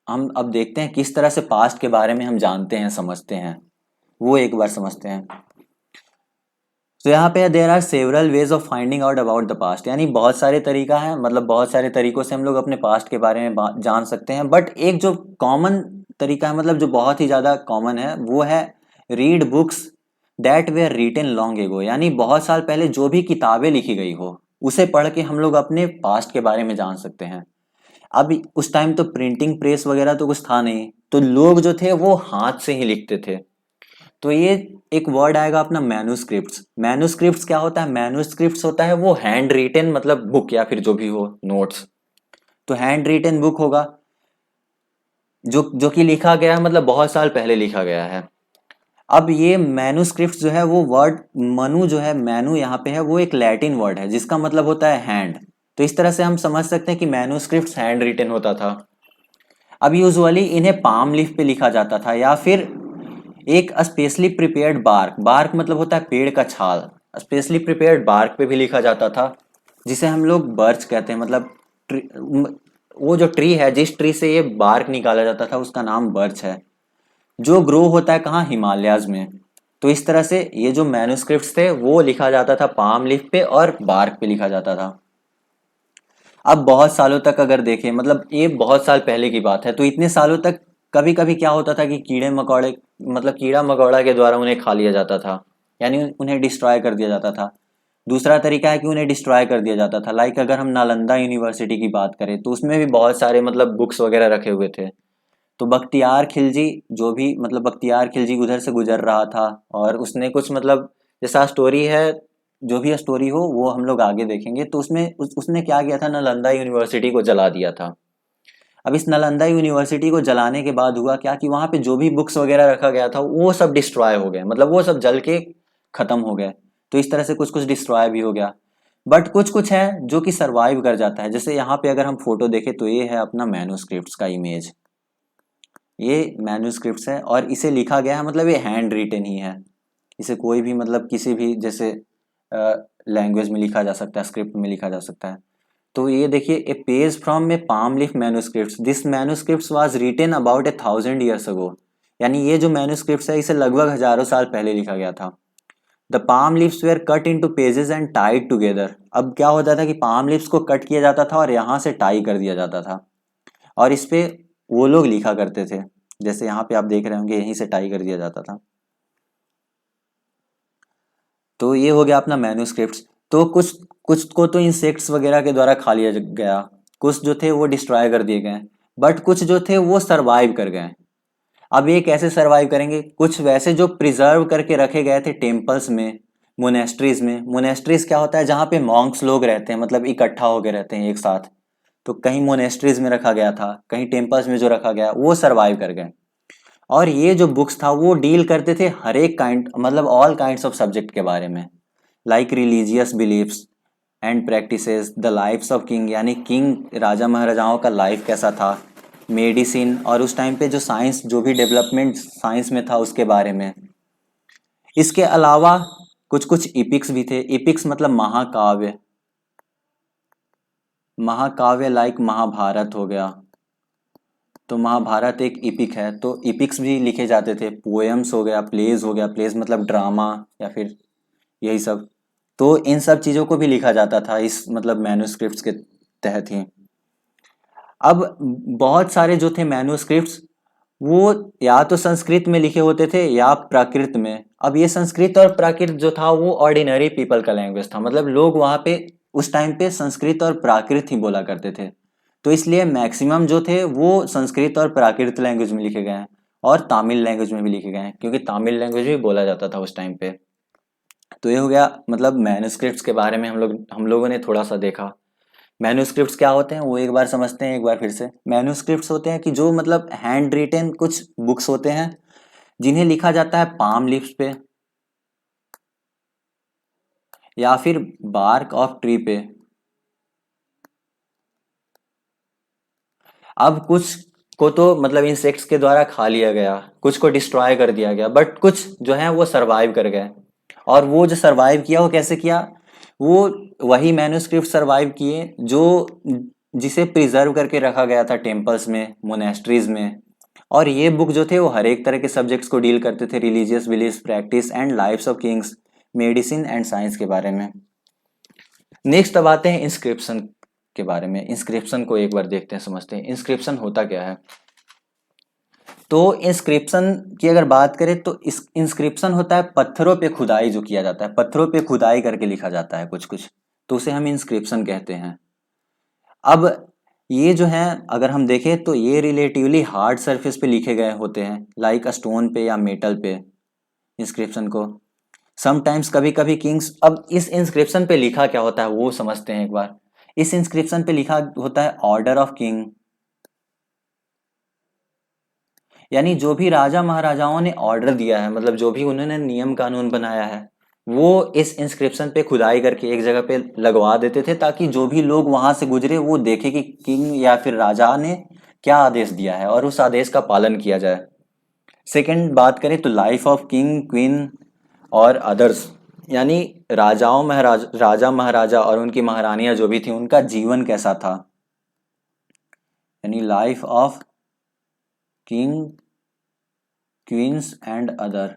हम अब देखते हैं किस तरह से पास्ट के बारे में हम जानते हैं, समझते हैं, वो एक बार समझते हैं। तो यहाँ पे there are several ways of finding out about the past, यानी बहुत सारे तरीका है, मतलब बहुत सारे तरीकों से हम लोग अपने पास्ट के बारे में जान सकते हैं। बट एक जो कॉमन तरीका है मतलब जो बहुत ही ज़्यादा कॉमन है, वो है read books that were written long ago, यानी बहुत साल पहले जो भी किताबें लिखी गई हो उसे पढ़ के हम लोग अपने पास्ट के बारे में जान सकते हैं। अब उस टाइम तो प्रिंटिंग प्रेस वगैरह तो कुछ था नहीं, तो लोग जो थे वो हाथ से ही लिखते थे। तो ये एक वर्ड आएगा अपना मैन्युस्क्रिप्ट्स। मैन्युस्क्रिप्ट्स क्या होता है? मैन्युस्क्रिप्ट्स होता है वो हैंड रिटन मतलब बुक या फिर जो भी हो नोट्स। तो हैंड रिटन बुक होगा जो जो कि लिखा गया है, मतलब बहुत साल पहले लिखा गया है। अब ये मैन्युस्क्रिप्ट जो है वो वर्ड मनु जो है, मैनु यहाँ पे है, वो एक लैटिन वर्ड है जिसका मतलब होता है हैंड। तो इस तरह से हम समझ सकते हैं कि मैन्युस्क्रिप्ट हैंड रिटन होता था। अब यूजुअली इन्हें पाम लीफ पे लिखा जाता था या फिर एक स्पेशली प्रिपेयर्ड बार्क, बार्क मतलब होता है पेड़ का छाल, स्पेशली प्रिपेयर्ड बार्क पे भी लिखा जाता था, जिसे हम लोग बर्च कहते हैं। मतलब वो जो ट्री है, जिस ट्री से ये बार्क निकाला जाता था उसका नाम बर्च है, जो ग्रो होता है कहाँ? हिमालयाज में। तो इस तरह से ये जो मैन्युस्क्रिप्ट्स थे वो लिखा जाता था पाम लीफ पे और बार्क पे लिखा जाता था। अब बहुत सालों तक अगर देखें, मतलब ये बहुत साल पहले की बात है, तो इतने सालों तक कभी कभी क्या होता था कि कीड़े मकोड़े, मतलब कीड़ा मकोड़ा के द्वारा उन्हें खा लिया जाता था, यानी उन्हें डिस्ट्रॉय कर दिया जाता था। दूसरा तरीका है कि उन्हें डिस्ट्रॉय कर दिया जाता था। लाइक अगर हम नालंदा यूनिवर्सिटी की बात करें तो उसमें भी बहुत सारे मतलब बुक्स वगैरह रखे हुए थे। तो बख्तियार खिलजी, जो भी मतलब बख्तियार खिलजी उधर से गुजर रहा था और उसने कुछ मतलब, जैसा स्टोरी है, जो भी स्टोरी हो वो हम लोग आगे देखेंगे, तो उसमें उसने क्या किया था, नालंदा यूनिवर्सिटी को जला दिया था। अब इस नालंदा यूनिवर्सिटी को जलाने के बाद हुआ क्या कि वहाँ पे जो भी बुक्स वगैरह रखा गया था वो सब डिस्ट्रॉय हो गए, मतलब वो सब जल के खत्म हो गए। तो इस तरह से कुछ कुछ डिस्ट्रॉय भी हो गया, बट कुछ कुछ है जो कि सरवाइव कर जाता है। जैसे यहाँ पे अगर हम फोटो देखें तो ये है अपना मैन्युस्क्रिप्ट्स का इमेज, ये मैन्युस्क्रिप्ट्स है और इसे लिखा गया है, मतलब ये हैंड रिटन ही है। इसे कोई भी मतलब किसी भी जैसे लैंग्वेज में लिखा जा सकता है, स्क्रिप्ट में लिखा जा सकता है। तो ये देखिए, a page from a palm leaf manuscripts, this manuscripts was written about 1,000 years ago, यानी ये जो मैन्युस्क्रिप्ट्स है इसे लगभग हजारों साल पहले लिखा गया था। The palm leaves were cut into pages and tied together. अब क्या होता था कि पाम लीव्स को कट किया जाता था और यहाँ से टाई कर दिया जाता था और इस पे वो लोग लिखा करते थे, जैसे यहाँ पे आप देख रहे होंगे यहीं से टाई कर दिया जाता था। तो ये हो गया अपना मैन्युस्क्रिप्ट्स। तो कुछ कुछ को तो इंसेक्ट्स वगैरह के द्वारा खा लिया गया, कुछ जो थे वो डिस्ट्रॉय कर दिए गए, बट कुछ जो थे वो सरवाइव कर गए। अब ये कैसे सरवाइव करेंगे? कुछ वैसे जो प्रिजर्व करके रखे गए थे टेम्पल्स में, मोनेस्ट्रीज में। मोनेस्ट्रीज क्या होता है? जहाँ पे मॉन्क्स लोग रहते हैं, मतलब इकट्ठा होके रहते हैं एक साथ। तो कहीं मोनेस्ट्रीज में रखा गया था, कहीं टेम्पल्स में जो रखा गया वो सरवाइव कर गए। और ये जो बुक्स था वो डील करते थे हर एक काइंड, मतलब ऑल काइंड्स ऑफ सब्जेक्ट के बारे में, like religious beliefs and practices, the lives of king, यानी किंग राजा महाराजाओं का लाइफ कैसा था, मेडिसिन, और उस टाइम पे जो साइंस, जो भी डेवलपमेंट साइंस में था उसके बारे में। इसके अलावा कुछ कुछ इपिक्स भी थे। इपिक्स मतलब महाकाव्य, महाकाव्य लाइक महाभारत हो गया। तो महाभारत एक इपिक है, तो इपिक्स भी लिखे जाते थे। पोएम्स हो गया, प्लेज हो गया, प्लेज मतलब ड्रामा या फिर यही सब। तो इन सब चीज़ों को भी लिखा जाता था इस मतलब मैन्युस्क्रिप्ट्स के तहत ही। अब बहुत सारे जो थे मैन्युस्क्रिप्ट्स वो या तो संस्कृत में लिखे होते थे या प्राकृत में। अब ये संस्कृत और प्राकृत जो था वो ऑर्डिनरी पीपल का लैंग्वेज था, मतलब लोग वहाँ पे उस टाइम पे संस्कृत और प्राकृत ही बोला करते थे। तो इसलिए मैक्सिमम जो थे वो संस्कृत और प्राकृत लैंग्वेज में लिखे गए हैं और तमिल लैंग्वेज में भी लिखे गए हैं, क्योंकि तमिल लैंग्वेज भी बोला जाता था उस टाइम पे। तो ये हो गया मतलब मैन्युस्क्रिप्ट्स के बारे में हम लोगों ने थोड़ा सा देखा। मैन्युस्क्रिप्ट्स क्या होते हैं वो एक बार समझते हैं, एक बार फिर से। मैन्युस्क्रिप्ट्स होते हैं कि जो मतलब हैंड रिटेन कुछ बुक्स होते हैं जिन्हें लिखा जाता है पाम लीव्स पे या फिर बार्क ऑफ ट्री पे। अब कुछ को तो मतलब इंसेक्ट्स के द्वारा खा लिया गया, कुछ को डिस्ट्रॉय कर दिया गया, बट कुछ जो है वो सरवाइव कर गए। और वो जो सरवाइव किया वो कैसे किया? वो वही मैन्युस्क्रिप्ट सरवाइव किए जो जिसे प्रिजर्व करके रखा गया था टेम्पल्स में, मोनेस्ट्रीज में। और ये बुक जो थे वो हर एक तरह के सब्जेक्ट्स को डील करते थे, religious belief, practice and lives of kings, medicine and science के बारे में। नेक्स्ट अब आते हैं इंस्क्रिप्शन के बारे में। इंस्क्रिप्शन को एक बार देखते हैं, समझते हैं इंस्क्रिप्शन होता क्या है। तो इंस्क्रिप्शन की अगर बात करें तो इस इंस्क्रिप्शन होता है पत्थरों पे खुदाई जो किया जाता है, पत्थरों पे खुदाई करके लिखा जाता है कुछ कुछ, तो उसे हम इंस्क्रिप्शन कहते हैं। अब ये जो है अगर हम देखें तो ये रिलेटिवली हार्ड सरफेस पे लिखे गए होते हैं, लाइक स्टोन पे या मेटल पे इंस्क्रिप्शन को। समटाइम्स कभी कभी किंग्स, अब इस इंस्क्रिप्शन पे लिखा क्या होता है वो समझते हैं एक बार। इस इंस्क्रिप्शन पे लिखा होता है ऑर्डर ऑफ किंग, यानी जो भी राजा महाराजाओं ने ऑर्डर दिया है, मतलब जो भी उन्होंने नियम कानून बनाया है, वो इस इंस्क्रिप्शन पे खुदाई करके एक जगह पे लगवा देते थे, ताकि जो भी लोग वहां से गुजरे वो देखे कि किंग या फिर राजा ने क्या आदेश दिया है और उस आदेश का पालन किया जाए। सेकंड बात करें तो लाइफ ऑफ किंग क्वीन और अदर्स, यानी राजा महाराजा और उनकी महारानियां जो भी थी उनका जीवन कैसा था, यानी life of king queen's and other,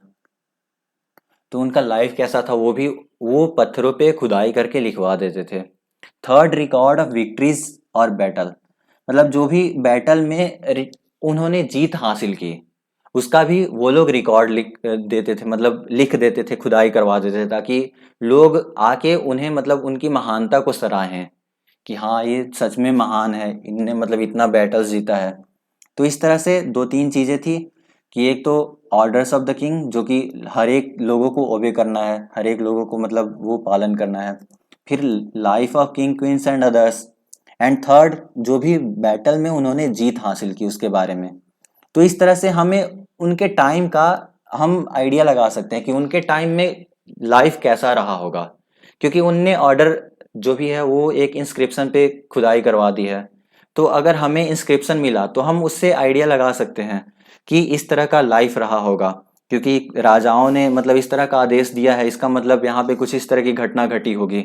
तो उनका लाइफ कैसा था वो भी वो पत्थरों पे खुदाई करके लिखवा देते थे। थर्ड, रिकॉर्ड ऑफ विक्ट्रीज और बैटल, मतलब जो भी बैटल में उन्होंने जीत हासिल की उसका भी वो लोग रिकॉर्ड लिख देते थे, मतलब लिख देते थे, खुदाई करवा देते थे, ताकि लोग आके उन्हें मतलब उनकी महानता को सराहें कि हाँ ये सच में महान है, इनने मतलब इतना बैटल्स जीता है। तो इस तरह से दो तीन चीजें थी कि एक तो ऑर्डर्स ऑफ द किंग, जो कि हर एक लोगों को ओबे करना है, हर एक लोगों को मतलब वो पालन करना है। फिर life of king queen's and others, and third जो भी बैटल में उन्होंने जीत हासिल की उसके बारे में। तो इस तरह से हमें उनके टाइम का हम आइडिया लगा सकते हैं कि उनके टाइम में लाइफ कैसा रहा होगा, क्योंकि उनने ऑर्डर जो भी है वो एक इंस्क्रिप्शन पे खुदाई करवा दी है। तो अगर हमें इंस्क्रिप्शन मिला तो हम उससे आइडिया लगा सकते हैं कि इस तरह का लाइफ रहा होगा, क्योंकि राजाओं ने मतलब इस तरह का आदेश दिया है, इसका मतलब यहाँ पे कुछ इस तरह की घटना घटी होगी।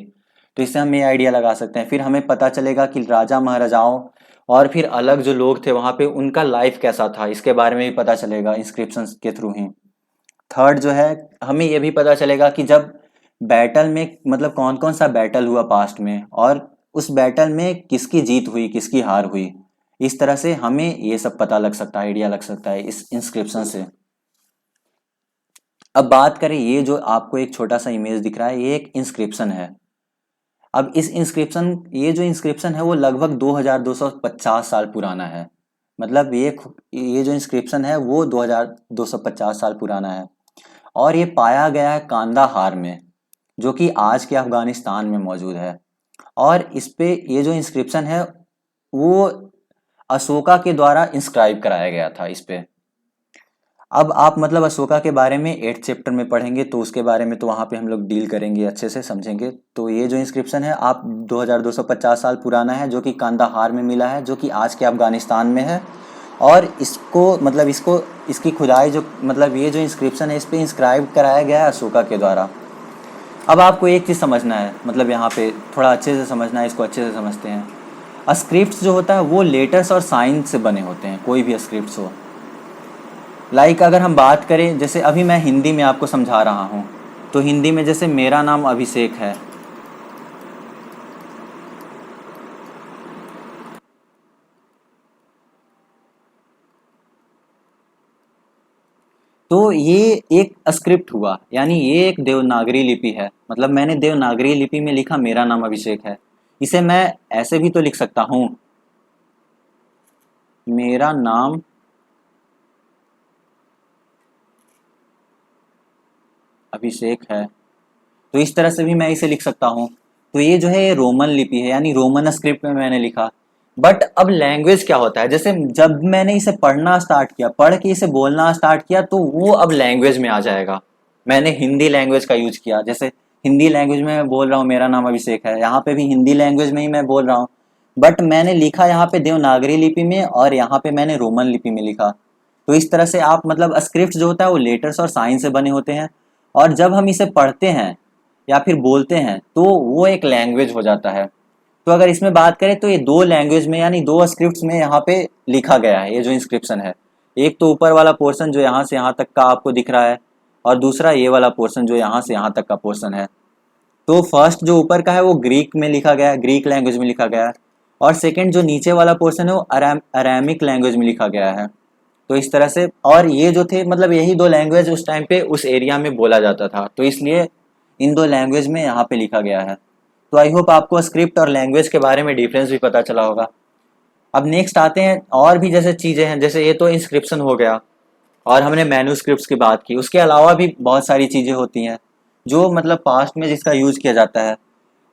तो इससे हम ये आइडिया लगा सकते हैं। फिर हमें पता चलेगा कि राजा महाराजाओं और फिर अलग जो लोग थे वहां पे उनका लाइफ कैसा था, इसके बारे में भी पता चलेगा इंस्क्रिप्शन के थ्रू ही। थर्ड जो है, हमें ये भी पता चलेगा कि जब बैटल में मतलब कौन कौन सा बैटल हुआ पास्ट में, और उस बैटल में किसकी जीत हुई किसकी हार हुई। इस तरह से हमें ये सब पता लग सकता है, आइडिया लग सकता है इस इंस्क्रिप्शन से। अब बात करें, ये जो आपको एक छोटा सा इमेज दिख रहा है ये एक इंस्क्रिप्शन है। अब इस इंस्क्रिप्शन, ये जो इंस्क्रिप्शन है वो लगभग 2250 साल पुराना है। मतलब ये जो इंस्क्रिप्शन है वो 2250 साल पुराना है, और ये पाया गया है कांदाहार में, जो कि आज के अफगानिस्तान में मौजूद है। और इस पे ये जो इंस्क्रिप्शन है वो अशोका के द्वारा इंस्क्राइब कराया गया था इस पे। अब आप मतलब अशोका के बारे में 8th चैप्टर में पढ़ेंगे तो उसके बारे में तो वहाँ पे हम लोग डील करेंगे, अच्छे से समझेंगे। तो ये जो इंस्क्रिप्शन है आप 2250 साल पुराना है, जो कि कांदाहार में मिला है, जो कि आज के अफगानिस्तान में है। और इसको इसकी खुदाई जो मतलब ये जो इंस्क्रिप्शन है इस पे इंस्क्राइब कराया गया है अशोका के द्वारा। अब आपको एक चीज़ समझना है, मतलब यहाँ पे थोड़ा अच्छे से समझना है, इसको अच्छे से समझते हैं। स्क्रिप्ट जो होता है वो लेटर्स और साइन से बने होते हैं, कोई भी स्क्रिप्ट हो। अगर हम बात करें, जैसे अभी मैं हिंदी में आपको समझा रहा हूँ, तो हिंदी में जैसे मेरा नाम अभिषेक है, तो ये एक स्क्रिप्ट हुआ, यानी ये एक देवनागरी लिपि है। मतलब मैंने देवनागरी लिपि में लिखा मेरा नाम अभिषेक है। इसे मैं ऐसे भी तो लिख सकता हूँ, मेरा नाम अभिषेक है। तो इस तरह से भी मैं इसे लिख सकता हूँ। तो ये जो है ये रोमन लिपि है, यानी रोमन स्क्रिप्ट में मैंने लिखा। बट अब लैंग्वेज क्या होता है, जैसे जब मैंने इसे पढ़ना स्टार्ट किया, पढ़ के इसे बोलना स्टार्ट किया, तो वो अब लैंग्वेज में आ जाएगा। मैंने हिंदी लैंग्वेज का यूज किया, जैसे हिंदी लैंग्वेज में मैं बोल रहा हूँ मेरा नाम अभिषेक है, यहाँ पे भी हिंदी लैंग्वेज में ही मैं बोल रहा हूँ। बट मैंने लिखा यहाँ पे देवनागरी लिपि में और यहाँ पे मैंने रोमन लिपि में लिखा। तो इस तरह से आप मतलब स्क्रिप्ट जो होता है वो लेटर्स और साइन से बने होते हैं, और जब हम इसे पढ़ते हैं या फिर बोलते हैं तो वो एक लैंग्वेज हो जाता है। तो अगर इसमें बात करें तो ये दो लैंग्वेज में यानी दो स्क्रिप्ट्स में यहाँ पे लिखा गया है ये जो इंस्क्रिप्शन है। एक तो ऊपर वाला पोर्शन जो यहाँ से यहाँ तक का आपको दिख रहा है, और दूसरा ये वाला पोर्शन जो यहाँ से यहाँ तक का पोर्शन है। तो फर्स्ट जो ऊपर का है वो ग्रीक में लिखा गया है, ग्रीक लैंग्वेज में लिखा गया है, और सेकंड जो नीचे वाला पोर्शन है वो अरामिक लैंग्वेज में लिखा गया है। तो इस तरह से, और ये जो थे मतलब यही दो लैंग्वेज उस टाइम पे उस एरिया में बोला जाता था, तो इसलिए इन दो लैंग्वेज में यहाँ पे लिखा गया है। तो आई होप आपको स्क्रिप्ट और लैंग्वेज के बारे में डिफरेंस भी पता चला होगा। अब नेक्स्ट आते हैं और भी जैसे चीज़ें हैं, जैसे ये तो इंस्क्रिप्शन हो गया और हमने मैन्यूस्क्रिप्ट्स की बात की, उसके अलावा भी बहुत सारी चीज़ें होती हैं जो मतलब पास्ट में जिसका यूज़ किया जाता है।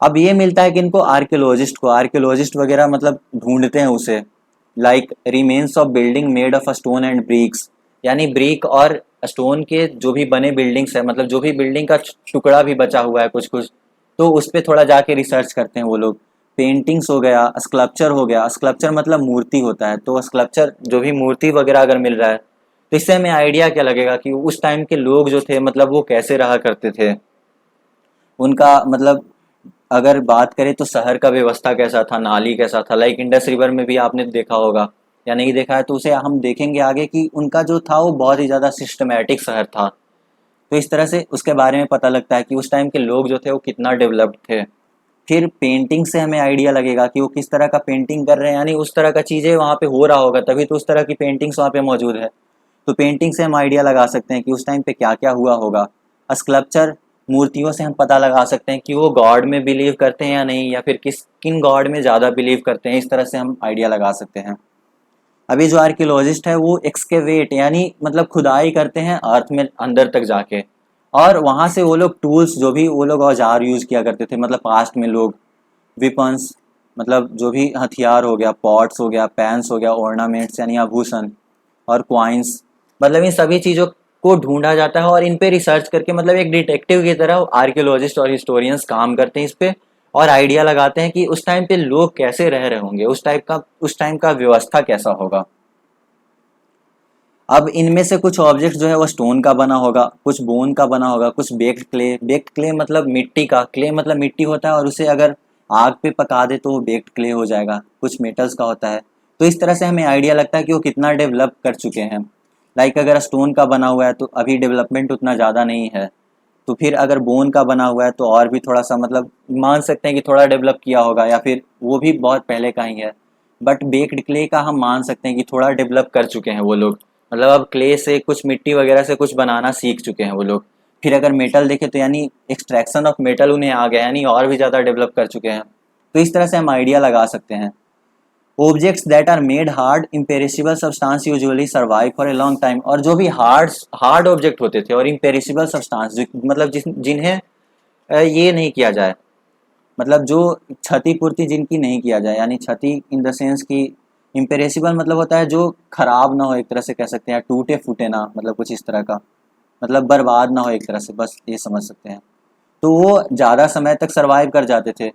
अब ये मिलता है कि इनको आर्कियोलॉजिस्ट वगैरह मतलब ढूंढते हैं उसे, like remains of building made of a stone and bricks, यानी ब्रिक और स्टोन के जो भी बने बिल्डिंग्स है, मतलब जो भी बिल्डिंग का टुकड़ा भी बचा हुआ है कुछ कुछ, तो उस पर थोड़ा जाके रिसर्च करते हैं वो लोग। पेंटिंग्स हो गया, स्कल्पचर हो गया, स्कल्पचर मतलब मूर्ति होता है, तो स्कल्पचर जो भी मूर्ति वगैरह अगर मिल रहा है तो इससे हमें आइडिया क्या लगेगा कि उस टाइम के लोग जो थे मतलब वो कैसे रहा करते थे, उनका मतलब अगर बात करें तो शहर का व्यवस्था कैसा था, नाली कैसा था, लाइक इंडस रिवर में भी आपने देखा होगा या नहीं देखा है तो उसे हम देखेंगे आगे कि उनका जो था वो बहुत ही ज़्यादा सिस्टमेटिक शहर था। तो इस तरह से उसके बारे में पता लगता है कि उस टाइम के लोग जो थे वो कितना डेवलप्ड थे। फिर पेंटिंग से हमें आइडिया लगेगा कि वो किस तरह का पेंटिंग कर रहे हैं, यानी उस तरह का चीज़ें वहाँ पे हो रहा होगा तभी तो उस तरह की पेंटिंग्स वहाँ पे मौजूद है। तो पेंटिंग से हम आइडिया लगा सकते हैं कि उस टाइम पे क्या क्या हुआ होगा। स्कल्पचर मूर्तियों से हम पता लगा सकते हैं कि वो गॉड में बिलीव करते हैं या नहीं, या फिर किन गॉड में ज़्यादा बिलीव करते हैं, इस तरह से हम आइडिया लगा सकते हैं। अभी जो आर्कियोलॉजिस्ट है वो एक्सकेवेट यानी मतलब खुदाई करते हैं अर्थ में अंदर तक जाके, और वहाँ से वो लोग टूल्स जो भी वो लोग औजार यूज़ किया करते थे, मतलब पास्ट में लोग विपन्स, मतलब जो भी हथियार हो गया, पॉट्स हो गया, पैंस हो गया, ऑर्नामेंट्स यानी आभूषण, और क्वाइंस, मतलब इन सभी चीज़ों को ढूंढा जाता है और इन पे रिसर्च करके मतलब एक डिटेक्टिव की तरह आर्कियोलॉजिस्ट और हिस्टोरियंस काम करते हैं इस पे, और आइडिया लगाते हैं कि उस टाइम पे लोग कैसे रह रहे होंगे, उस टाइम का व्यवस्था कैसा होगा। अब इनमें से कुछ ऑब्जेक्ट जो है वो स्टोन का बना होगा, कुछ बोन का बना होगा, कुछ बेक्ड क्ले मतलब मिट्टी का, क्ले मतलब मिट्टी होता है और उसे अगर आग पे पका दे तो वो बेक्ड क्ले हो जाएगा, कुछ मेटल्स का होता है। तो इस तरह से हमें आइडिया लगता है कि वो कितना डेवलप कर चुके हैं। लाइक अगर स्टोन का बना हुआ है तो अभी डेवलपमेंट उतना ज़्यादा नहीं है, तो फिर अगर बोन का बना हुआ है तो और भी थोड़ा सा मतलब मान सकते हैं कि थोड़ा डेवलप किया होगा, या फिर वो भी बहुत पहले का ही है। बट बेक्ड क्ले का हम मान सकते हैं कि थोड़ा डेवलप कर चुके हैं वो लोग, मतलब अब क्ले से कुछ मिट्टी वगैरह से कुछ बनाना सीख चुके हैं वो लोग। फिर अगर मेटल देखें तो यानी एक्सट्रैक्शन ऑफ मेटल उन्हें आ गया, यानी और भी ज़्यादा डेवलप कर चुके हैं। तो इस तरह से हम आइडिया लगा सकते हैं। Objects that are made hard imperishable substance usually survive for a long time, और जो भी हार्ड ऑब्जेक्ट होते थे और इम्पेरिसिबल सब्सटेंस मतलब जिन्हें ये नहीं किया जाए, मतलब जो क्षतिपूर्ति जिनकी नहीं किया जाए, यानी क्षति इन द सेंस की इम्पेरेसिबल मतलब होता है जो खराब ना हो, एक तरह से कह सकते हैं, टूटे फूटे ना, मतलब कुछ इस तरह का, मतलब बर्बाद ना हो एक तरह से, बस ये समझ सकते हैं। तो वो ज़्यादा समय तक सरवाइव कर जाते थे।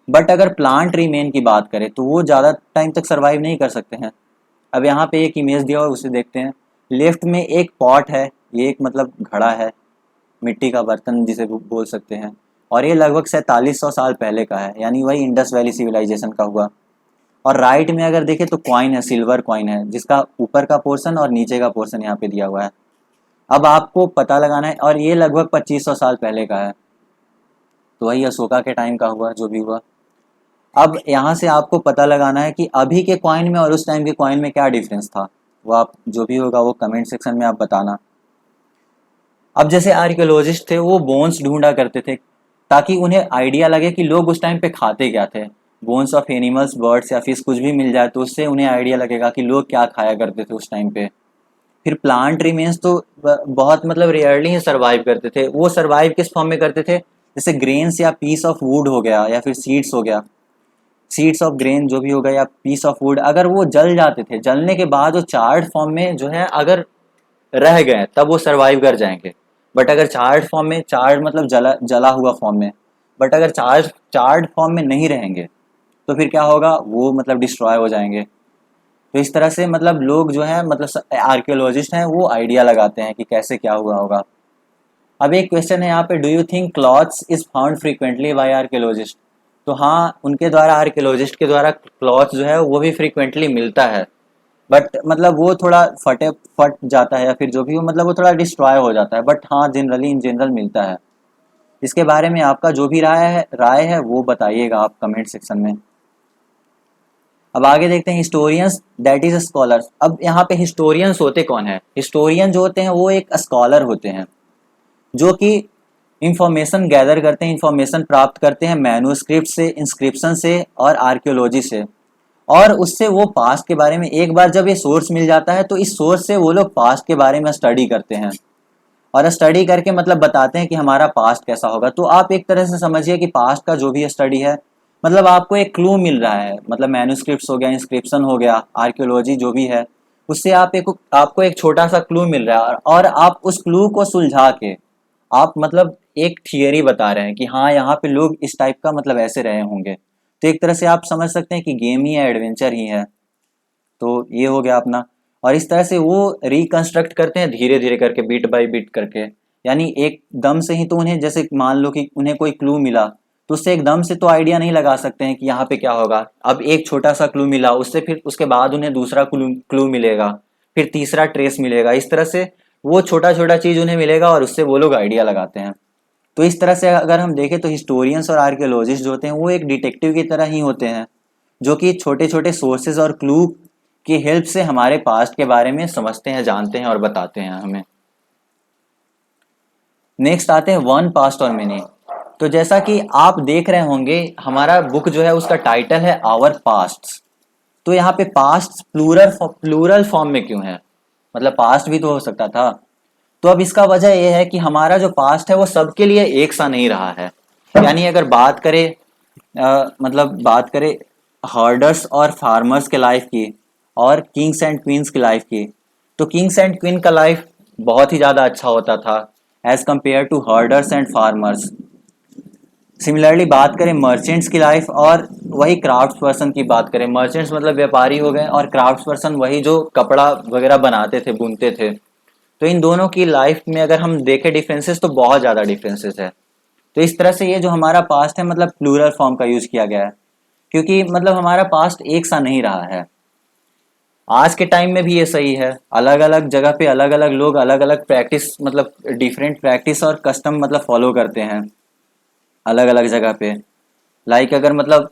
बट अगर प्लांट रीमेन की बात करें तो वो ज़्यादा टाइम तक सरवाइव नहीं कर सकते हैं। अब यहाँ पे एक इमेज दिया हुआ है, उसे देखते हैं। लेफ्ट में एक पॉट है, ये एक मतलब घड़ा है, मिट्टी का बर्तन जिसे बोल सकते हैं, और ये लगभग 4700 साल पहले का है, यानी वही इंडस वैली सिविलाइजेशन का हुआ। और राइट में अगर देखें तो कॉइन है, सिल्वर कॉइन है, जिसका ऊपर का पोर्शन और नीचे का पोर्शन यहाँ पे दिया हुआ है। अब आपको पता लगाना है, और ये लगभग 2500 साल पहले का है, तो वही अशोका के टाइम का हुआ जो भी हुआ। अब यहाँ से आपको पता लगाना है कि अभी के कॉइन में और उस टाइम के कॉइन में क्या डिफरेंस था, वो आप जो भी होगा वो कमेंट सेक्शन में आप बताना। अब जैसे आर्कियोलॉजिस्ट थे वो बोन्स ढूंढा करते थे ताकि उन्हें आइडिया लगे कि लोग उस टाइम पे खाते क्या थे। बोन्स ऑफ एनिमल्स, बर्ड्स या फिश कुछ भी मिल जाए तो उससे उन्हें आइडिया लगेगा कि लोग क्या खाया करते थे उस टाइम पे। फिर प्लांट रिमेन्स तो बहुत मतलब रेयरली ही सर्वाइव करते थे। वो सर्वाइव किस फॉर्म में करते थे, जैसे ग्रेन्स या पीस ऑफ वुड हो गया, या फिर सीड्स हो गया, सीड्स ऑफ ग्रेन जो भी होगा, या पीस ऑफ वुड, अगर वो जल जाते थे, जलने के बाद वो चार्ड फॉर्म में जो है अगर रह गए तब वो सरवाइव कर जाएंगे। बट अगर चार्ड फॉर्म में, चार्ड मतलब जला हुआ फॉर्म में, बट अगर चार्ड फॉर्म में नहीं रहेंगे तो फिर क्या होगा, वो मतलब डिस्ट्रॉय हो जाएंगे। तो इस तरह से मतलब लोग जो है मतलब आर्कियोलॉजिस्ट हैं वो आइडिया लगाते हैं कि कैसे क्या हुआ होगा। अब एक क्वेश्चन है यहाँ पे, do you think clothes is found frequently by archaeologist. तो हाँ, उनके द्वारा, आर्कियोलॉजिस्ट के द्वारा क्लॉथ जो है वो भी फ्रीक्वेंटली मिलता है, बट मतलब वो थोड़ा फट जाता है, या फिर जो भी हो मतलब वो थोड़ा डिस्ट्रॉय हो जाता है, बट हाँ जनरली इन जनरल मिलता है। इसके बारे में आपका जो भी राय है वो बताइएगा आप कमेंट सेक्शन में। अब आगे देखते हैं हिस्टोरियंस दैट इज स्कॉलर्स। अब यहाँ पे हिस्टोरियंस होते कौन है? हिस्टोरियन जो होते हैं वो एक स्कॉलर होते हैं जो कि इंफॉर्मेशन गैदर करते हैं, इंफॉर्मेशन प्राप्त करते हैं मैन्युस्क्रिप्ट से, इंस्क्रिप्शन से और आर्कियोलॉजी से, और उससे वो पास्ट के बारे में, एक बार जब ये सोर्स मिल जाता है तो इस सोर्स से वो लोग पास्ट के बारे में स्टडी करते हैं और स्टडी करके मतलब बताते हैं कि हमारा पास्ट कैसा होगा। तो आप एक तरह से समझिए कि पास्ट का जो भी स्टडी है, मतलब आपको एक क्लू मिल रहा है, मतलब मैन्युस्क्रिप्ट्स हो गया, इंस्क्रिप्शन हो गया, आर्कियोलॉजी जो भी है, उससे आपको एक छोटा सा क्लू मिल रहा है और आप उस क्लू को सुलझा के आप मतलब एक थियरी बता रहे हैं कि हाँ यहाँ पे लोग इस टाइप का मतलब ऐसे रहे होंगे। तो एक तरह से आप समझ सकते हैं कि गेम ही है, एडवेंचर ही है। तो ये हो गया अपना। और इस तरह से वो रिकंस्ट्रक्ट करते हैं धीरे धीरे करके, बिट बाय बिट करके, यानी एकदम से ही तो उन्हें, जैसे मान लो कि उन्हें कोई क्लू मिला तो उससे एकदम से तो आइडिया नहीं लगा सकते हैं कि यहाँ पे क्या होगा। अब एक छोटा सा क्लू मिला, उससे फिर उसके बाद उन्हें दूसरा क्लू मिलेगा, फिर तीसरा ट्रेस मिलेगा, इस तरह से वो छोटा छोटा चीज उन्हें मिलेगा और उससे वो लोग आइडिया लगाते हैं। तो इस तरह से अगर हम देखें तो हिस्टोरियंस और आर्कियोलॉजिस्ट जो होते हैं वो एक डिटेक्टिव की तरह ही होते हैं, जो कि छोटे छोटे सोर्सेज और क्लू की हेल्प से हमारे पास्ट के बारे में समझते हैं, जानते हैं और बताते हैं हमें। नेक्स्ट आते हैं वन, पास्ट और मेनी। तो जैसा कि आप देख रहे होंगे हमारा बुक जो है उसका टाइटल है आवर पास्ट। तो यहाँ पे पास्ट प्लूरल फॉर्म में क्यों है? मतलब पास्ट भी तो हो सकता था। तो अब इसका वजह यह है कि हमारा जो पास्ट है वो सबके लिए एक सा नहीं रहा है। यानी अगर बात करें मतलब बात करें हर्डर्स और फार्मर्स के लाइफ की और किंग्स एंड क्वींस की लाइफ की, तो किंग्स एंड क्वीन का लाइफ बहुत ही ज़्यादा अच्छा होता था as compare to herders and farmers. Similarly बात करें मर्चेंट्स की लाइफ और वही क्राफ्ट्स पर्सन की बात करें, मर्चेंट्स मतलब व्यापारी हो गए और क्राफ्ट्स पर्सन वही जो कपड़ा वगैरह बनाते थे, बुनते थे। तो इन दोनों की लाइफ में अगर हम देखें डिफरेंसेस तो बहुत ज़्यादा डिफरेंसेस है। तो इस तरह से ये जो हमारा पास्ट है मतलब प्लूरल फॉर्म का यूज किया गया है, क्योंकि मतलब हमारा पास्ट एक सा नहीं रहा है। आज के टाइम में भी ये सही है, अलग अलग जगह पे अलग अलग लोग अलग अलग प्रैक्टिस मतलब डिफरेंट प्रैक्टिस और कस्टम मतलब फॉलो करते हैं अलग अलग जगह पे। लाइक अगर मतलब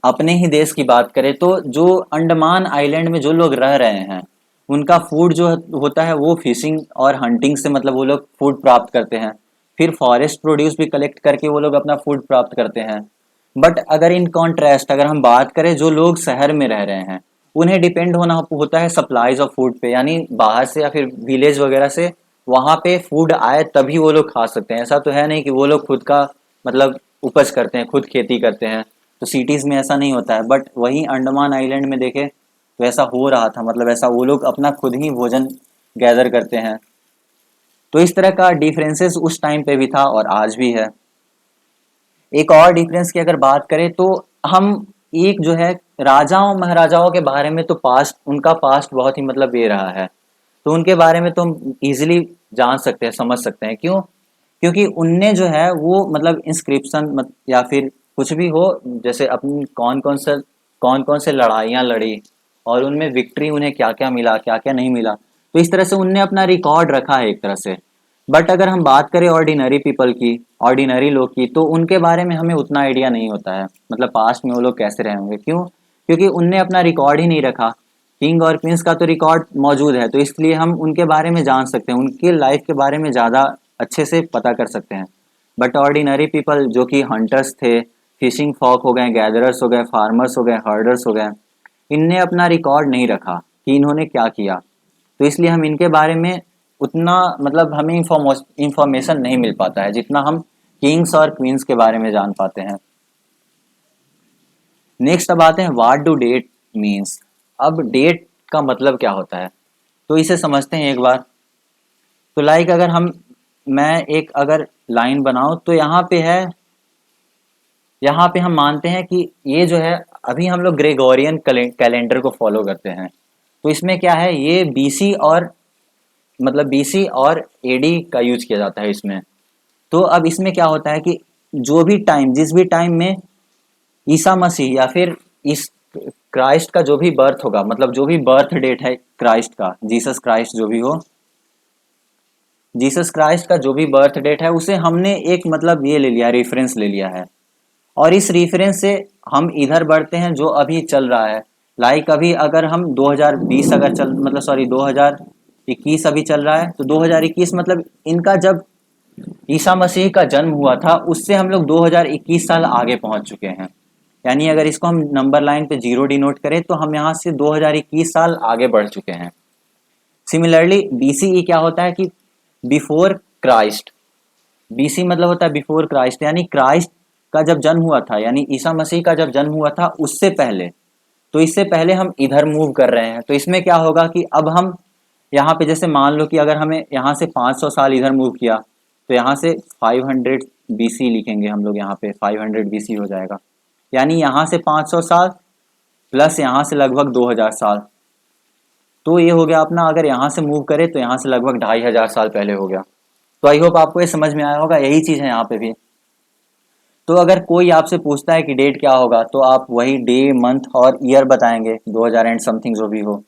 अपने ही देश की बात करें तो जो अंडमान आइलैंड में जो लोग रह रहे हैं उनका फूड जो होता है वो फिशिंग और हंटिंग से मतलब वो लोग फूड प्राप्त करते हैं, फिर फॉरेस्ट प्रोड्यूस भी कलेक्ट करके वो लोग अपना फूड प्राप्त करते हैं। बट अगर इन कॉन्ट्रास्ट अगर हम बात करें जो लोग शहर में रह रहे हैं उन्हें डिपेंड होना होता है सप्लाईज ऑफ फूड पे, यानी बाहर से या फिर विलेज वगैरह से वहाँ पे फूड आए तभी वो लोग खा सकते हैं। ऐसा तो है नहीं कि वो लोग खुद का मतलब उपज करते हैं, खुद खेती करते हैं। तो सिटीज़ में ऐसा नहीं होता है, बट वहीं अंडमान आइलैंड में देखे तो ऐसा हो रहा था, मतलब ऐसा वो लोग अपना खुद ही भोजन गैदर करते हैं। तो इस तरह का डिफरेंसेस उस टाइम पे भी था और आज भी है। एक और डिफरेंस की अगर बात करें तो हम एक जो है राजाओं महाराजाओं के बारे में तो पास्ट, उनका पास्ट बहुत ही मतलब ये रहा है, तो उनके बारे में तो हम इजीली जान सकते हैं, समझ सकते हैं। क्यों? क्योंकि उनने जो है वो मतलब इंस्क्रिप्शन या फिर कुछ भी हो, जैसे अपनी कौन कौन से लड़ाइयाँ लड़ी और उनमें विक्ट्री उन्हें क्या क्या मिला, क्या क्या नहीं मिला, तो इस तरह से उनने अपना रिकॉर्ड रखा है एक तरह से। बट अगर हम बात करें ऑर्डिनरी पीपल की, ऑर्डिनरी लोग की, तो उनके बारे में हमें उतना आइडिया नहीं होता है, मतलब पास्ट में वो लोग कैसे रहे होंगे। क्यों? क्योंकि उनने अपना रिकॉर्ड ही नहीं रखा। किंग और क्वींस का तो रिकॉर्ड मौजूद है, तो इसलिए हम उनके बारे में जान सकते हैं, उनकी लाइफ के बारे में ज़्यादा अच्छे से पता कर सकते हैं। बट ऑर्डिनरी पीपल जो कि हंटर्स थे, फिशिंग फॉक हो गए, गैदरर्स हो गए, फार्मर्स हो गए, हर्डर्स हो गए, इनने अपना रिकॉर्ड नहीं रखा कि इन्होंने क्या किया। तो इसलिए हम इनके बारे में उतना मतलब हमें इंफॉर्मेशन नहीं मिल पाता है जितना हम किंग्स और क्वींस के बारे में जान पाते हैं। नेक्स्ट अब आते हैं व्हाट डू डेट मीन्स। अब डेट का मतलब क्या होता है तो इसे समझते हैं एक बार। तो लाइक अगर हम मैं एक अगर लाइन बनाऊं तो यहाँ पे है, यहाँ पे हम मानते हैं कि ये जो है अभी हम लोग ग्रेगोरियन कैलेंडर को फॉलो करते हैं। तो इसमें क्या है, ये बीसी और मतलब बीसी और एडी का यूज किया जाता है इसमें। तो अब इसमें क्या होता है कि जो भी टाइम, जिस भी टाइम में ईसा मसीह या फिर इस क्राइस्ट का जो भी बर्थ होगा, मतलब जो भी बर्थ डेट है क्राइस्ट का, जीसस क्राइस्ट जो भी हो, जीसस क्राइस्ट का जो भी बर्थ डेट है उसे हमने एक मतलब ये ले लिया, रेफरेंस ले लिया है। और इस रेफरेंस से हम इधर बढ़ते हैं जो अभी चल रहा है। लाइक अभी अगर हम 2020 अगर चल मतलब सॉरी 2021 अभी चल रहा है, तो 2021 मतलब इनका जब ईसा मसीह का जन्म हुआ था उससे हम लोग 2021 साल आगे पहुंच चुके हैं। यानी अगर इसको हम नंबर लाइन पे जीरो डिनोट करें तो हम यहाँ से 2021 साल आगे बढ़ चुके हैं। सिमिलरली बीसीई क्या होता है कि बिफोर क्राइस्ट। बीसी मतलब होता है बिफोर क्राइस्ट, यानी क्राइस्ट का जब जन्म हुआ था, यानी ईसा मसीह का जब जन्म हुआ था उससे पहले। तो इससे पहले हम इधर मूव कर रहे हैं, तो इसमें क्या होगा कि अब हम यहाँ पे जैसे मान लो कि अगर हमें यहाँ से 500 साल इधर मूव किया, तो यहाँ से 500 बीसी लिखेंगे हम लोग, यहाँ पे 500 बीसी हो जाएगा। यानी यहाँ से 500 साल प्लस यहाँ से लगभग 2000 साल, तो ये हो गया अपना। अगर यहाँ से मूव करें तो यहाँ से लगभग 2500 साल पहले हो गया। तो आई होप आपको ये समझ में आया होगा, यही चीज़ है यहाँ पे भी। तो अगर कोई आपसे पूछता है कि डेट क्या होगा, तो आप वही डे मंथ और ईयर बताएंगे, 2000 एंड समथिंग जो भी हो।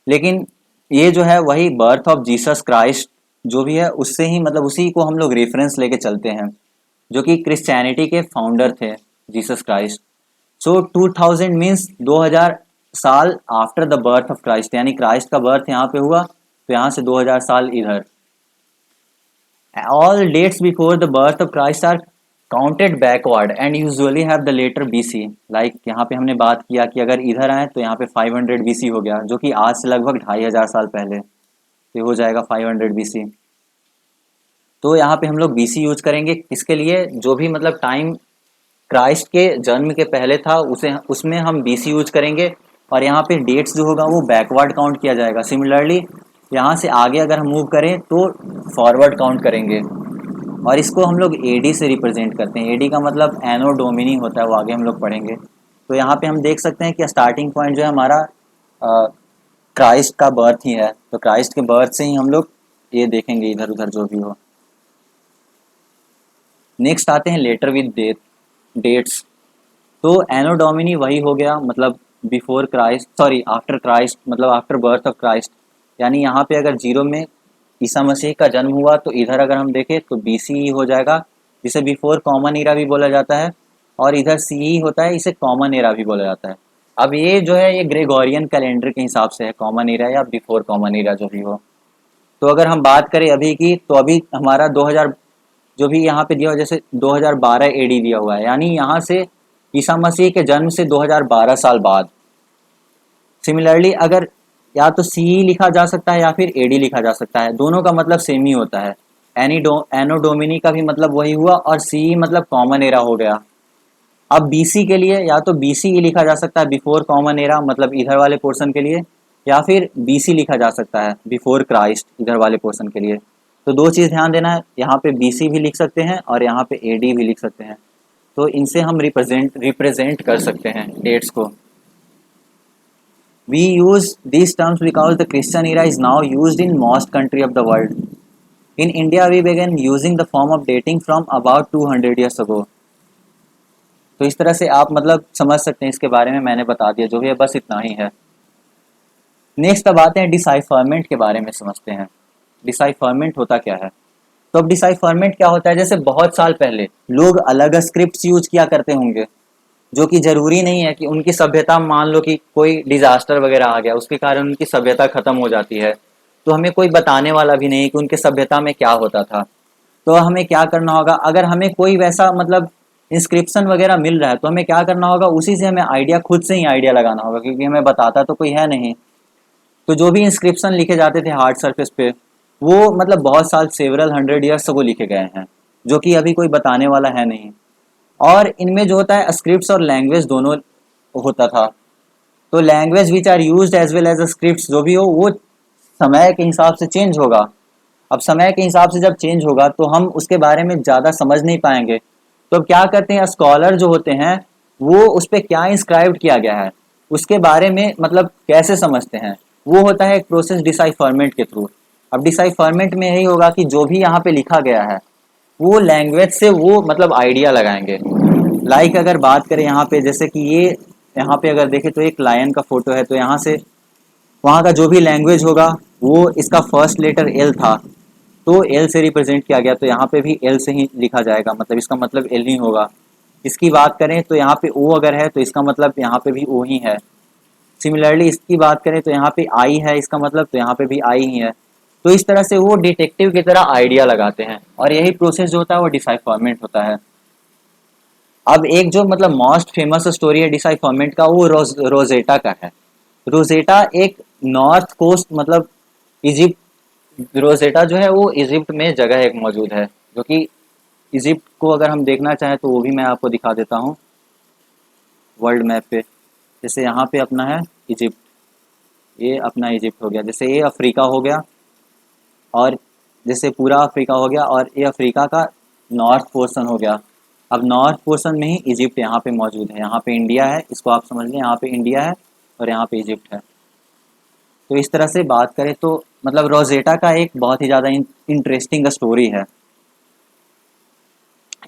लेकिन ये जो है वही बर्थ ऑफ जीसस क्राइस्ट जो भी है उससे ही मतलब उसी को हम लोग रेफरेंस लेके चलते हैं, जो कि क्रिश्चियनिटी के फाउंडर थे जीसस क्राइस्ट। सो 2000 मीन्स 2000 साल after the birth of Christ, यानी क्राइस्ट का बर्थ यहाँ पे हुआ तो यहाँ से 2000 साल इधर। All dates before the birth of Christ are counted backward and usually have the letter BC. Like यहाँ पे हमने बात किया कि अगर इधर आए तो यहाँ पे 500 बीसी हो गया, जो कि आज से लगभग 2500 साल पहले, तो हो जाएगा 500 बीसी। तो यहाँ पे हम लोग बीसी यूज करेंगे किसके लिए, जो भी मतलब टाइम क्राइस्ट के जन्म के पहले था उसे उसमें हम बीसी यूज करेंगे, और यहाँ पे डेट्स जो होगा वो बैकवर्ड काउंट किया जाएगा। सिमिलरली यहाँ से आगे अगर हम मूव करें तो फॉरवर्ड काउंट करेंगे, और इसको हम लोग एडी से रिप्रेजेंट करते हैं। एडी का मतलब एनो डोमिनी होता है, वो आगे हम लोग पढ़ेंगे। तो यहाँ पे हम देख सकते हैं कि स्टार्टिंग पॉइंट जो है हमारा क्राइस्ट का बर्थ ही है, तो क्राइस्ट के बर्थ से ही हम लोग ये देखेंगे इधर उधर जो भी हो। नेक्स्ट आते हैं लेटर विद डेट्स। तो एनो डोमिनी वही हो गया, मतलब before Christ sorry after Christ, मतलब आफ्टर बर्थ ऑफ क्राइस्ट। यानी यहाँ पे अगर जीरो में ईसा मसीह का जन्म हुआ तो इधर अगर हम देखें तो बीसी हो जाएगा, जिसे बिफोर कॉमन एरा भी बोला जाता है, और इधर सी होता है, इसे कॉमन एरा भी बोला जाता है। अब ये जो है ये ग्रेगोरियन कैलेंडर के हिसाब से है, कॉमन एरा या बिफोर कॉमन एरा जो भी हो। तो अगर हम बात करें अभी की, तो अभी हमारा 2000 जो भी यहाँ पे दिया हुआ, जैसे 2012 एडी दिया हुआ है, यानी यहाँ से ईसा मसीह के जन्म से 2012 साल बाद। सिमिलरली अगर या तो सी लिखा जा सकता है या फिर एडी लिखा जा सकता है, दोनों का मतलब सेम ही होता है। एनो डोमिनी का भी मतलब वही हुआ, और सी मतलब कॉमन एरा हो गया। अब बीसी के लिए या तो बीसी लिखा जा सकता है बिफोर कॉमन एरा, मतलब इधर वाले पोर्शन के लिए, या फिर बीसी लिखा जा सकता है बिफोर क्राइस्ट इधर वाले पोर्शन के लिए। तो दो चीज़ ध्यान देना है, यहाँ पे बीसी भी लिख सकते हैं और यहाँ पे एडी भी लिख सकते हैं। तो इनसे हम रिप्रेजेंट कर सकते हैं डेट्स को। We use these terms because the Christian era is now used in most country of the world. In India, we began using the form of dating from about 200 years ago. तो इस तरह से आप मतलब समझ सकते हैं, इसके बारे में मैंने बता दिया, जो भी है बस इतना ही है। नेक्स्ट अब आते हैं डिसाइफरमेंट के बारे में समझते हैं। डिसाइफरमेंट होता क्या है। तो अब डिसाइफरमेंट क्या होता है, जैसे बहुत साल पहले लोग अलग स्क्रिप्ट यूज किया करते होंगे, जो कि जरूरी नहीं है कि उनकी सभ्यता, मान लो कि कोई डिजास्टर वगैरह आ गया उसके कारण उनकी सभ्यता खत्म हो जाती है, तो हमें कोई बताने वाला भी नहीं कि उनके सभ्यता में क्या होता था। तो हमें क्या करना होगा, अगर हमें कोई वैसा मतलब इंस्क्रिप्शन वगैरह मिल रहा है तो हमें क्या करना होगा, उसी से हमें आइडिया, खुद से ही आइडिया लगाना होगा, क्योंकि हमें बताता तो कोई है नहीं। तो जो भी इंस्क्रिप्शन लिखे जाते थे हार्ड सरफेस पे, वो मतलब बहुत साल, सेवरल 100 ईयर्स को लिखे गए हैं, जो कि अभी कोई बताने वाला है नहीं। और इनमें जो होता है स्क्रिप्ट्स और लैंग्वेज दोनों होता था। तो language which are used as well as scripts जो भी हो, वो समय के हिसाब से चेंज होगा। अब समय के हिसाब से जब चेंज होगा तो हम उसके बारे में ज़्यादा समझ नहीं पाएंगे। तो अब क्या करते हैं, स्कॉलर जो होते हैं वो उस पर क्या इंस्क्राइब किया गया है उसके बारे में मतलब कैसे समझते हैं, वो होता है एक प्रोसेस डिसाइफरमेंट के थ्रू। अब डिसाइफरमेंट में यही होगा कि जो भी यहाँ पे लिखा गया है वो लैंग्वेज से वो मतलब आइडिया लगाएंगे। लाइक अगर बात करें यहाँ पे, जैसे कि ये यहाँ पे अगर देखें तो एक लायन का फोटो है, तो यहाँ से वहाँ का जो भी लैंग्वेज होगा वो इसका फर्स्ट लेटर एल था, तो एल से रिप्रेजेंट किया गया, तो यहाँ पे भी एल से ही लिखा जाएगा, मतलब इसका मतलब एल ही होगा। इसकी बात करें तो यहाँ पे ओ अगर है तो इसका मतलब यहाँ पे भी ओ ही है। सिमिलरली इसकी बात करें तो यहाँ पे आई है, इसका मतलब तो यहाँ पे भी आई ही है। तो इस तरह से वो डिटेक्टिव की तरह आइडिया लगाते हैं, और यही प्रोसेस जो होता है वो डिसाइफरमेंट होता है। अब एक जो मतलब मोस्ट फेमस स्टोरी है डिसाइफरमेंट का, वो रोजेटा का है। रोजेटा एक नॉर्थ कोस्ट मतलब इजिप्ट, रोजेटा जो है वो इजिप्ट में जगह एक मौजूद है, जो कि इजिप्ट को अगर हम देखना चाहें तो वो भी मैं आपको दिखा देता हूँ वर्ल्ड मैप पे। जैसे यहाँ पे अपना है इजिप्ट, ये अपना इजिप्ट हो गया, जैसे ये अफ्रीका हो गया, और जैसे पूरा अफ्रीका हो गया, और ये अफ्रीका का नॉर्थ पोर्शन हो गया। अब नॉर्थ पोर्शन में ही इजिप्ट यहाँ पे मौजूद है, यहाँ पे इंडिया है, इसको आप समझ लें, यहाँ पे इंडिया है और यहाँ पे इजिप्ट है। तो इस तरह से बात करें तो मतलब रोजेटा का एक बहुत ही ज़्यादा इंटरेस्टिंग स्टोरी है।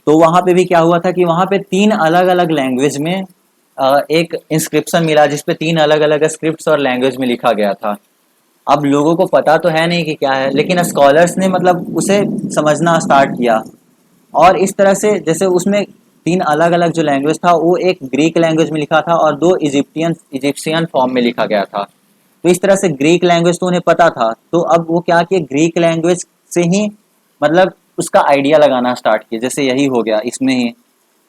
तो वहाँ पे भी क्या हुआ था कि वहाँ पे 3 अलग अलग लैंग्वेज में एक इंस्क्रिप्शन मिला, जिसपे 3 अलग अलग स्क्रिप्ट्स और लैंग्वेज में लिखा गया था। अब लोगों को पता तो है नहीं कि क्या है, लेकिन स्कॉलर्स ने मतलब उसे समझना स्टार्ट किया। और इस तरह से जैसे उसमें 3 अलग अलग जो लैंग्वेज था, वो एक ग्रीक लैंग्वेज में लिखा था और 2 इजिप्शियन फॉर्म में लिखा गया था। तो इस तरह से ग्रीक लैंग्वेज तो उन्हें पता था, तो अब वो क्या किए, ग्रीक लैंग्वेज से ही मतलब उसका आइडिया लगाना स्टार्ट किया, जैसे यही हो गया इसमें ही।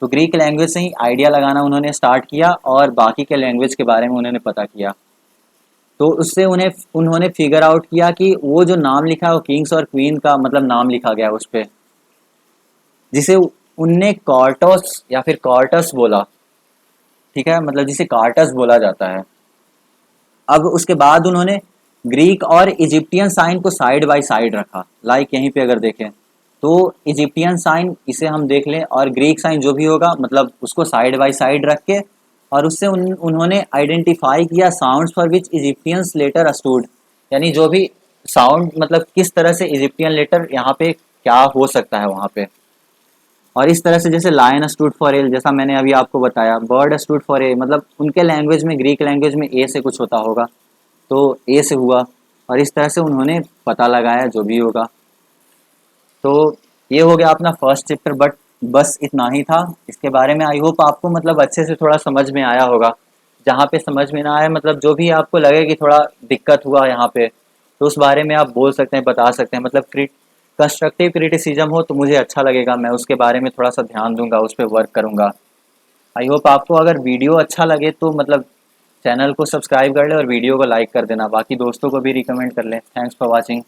तो ग्रीक लैंग्वेज से ही आइडिया लगाना उन्होंने स्टार्ट किया, और बाकी के लैंग्वेज के बारे में उन्होंने पता किया। तो उससे उन्होंने फिगर आउट किया कि वो जो नाम लिखा है वो किंग्स और क्वीन का मतलब नाम लिखा गया उस पे, जिसे उनने कॉर्टस या फिर कॉर्टस बोला। ठीक है, मतलब जिसे कार्टस बोला जाता है। अब उसके बाद उन्होंने ग्रीक और इजिप्टियन साइन को साइड बाय साइड रखा, लाइक यहीं पे अगर देखें तो इजिप्टियन साइन इसे हम देख लें, और ग्रीक साइन जो भी होगा मतलब उसको साइड बाय साइड रख के, और उससे उन्होंने आइडेंटिफाई किया sounds for which Egyptians letter stood, यानी जो भी साउंड मतलब किस तरह से इजिप्टियन लेटर यहाँ पे क्या हो सकता है वहाँ पे। और इस तरह से जैसे लायन स्टूड फॉर एल, जैसा मैंने अभी आपको बताया, बर्ड स्टूड फॉर ए, मतलब उनके लैंग्वेज में ग्रीक लैंग्वेज में ए से कुछ होता होगा, तो ए से हुआ। और इस तरह से उन्होंने पता लगाया जो भी होगा। तो ये हो गया अपना फर्स्ट चैप्टर, बट बस इतना ही था इसके बारे में। आई होप आपको मतलब अच्छे से थोड़ा समझ में आया होगा। जहाँ पे समझ में ना आए मतलब जो भी आपको लगे कि थोड़ा दिक्कत हुआ यहाँ पे, तो उस बारे में आप बोल सकते हैं, बता सकते हैं। मतलब कंस्ट्रक्टिव क्रिटिसिज्म हो तो मुझे अच्छा लगेगा, मैं उसके बारे में थोड़ा सा ध्यान दूंगा, उस पर वर्क करूंगा। आई होप आपको अगर वीडियो अच्छा लगे तो मतलब चैनल को सब्सक्राइब कर ले और वीडियो को लाइक कर देना, बाकी दोस्तों को भी रिकमेंड कर लें। Thanks for watching.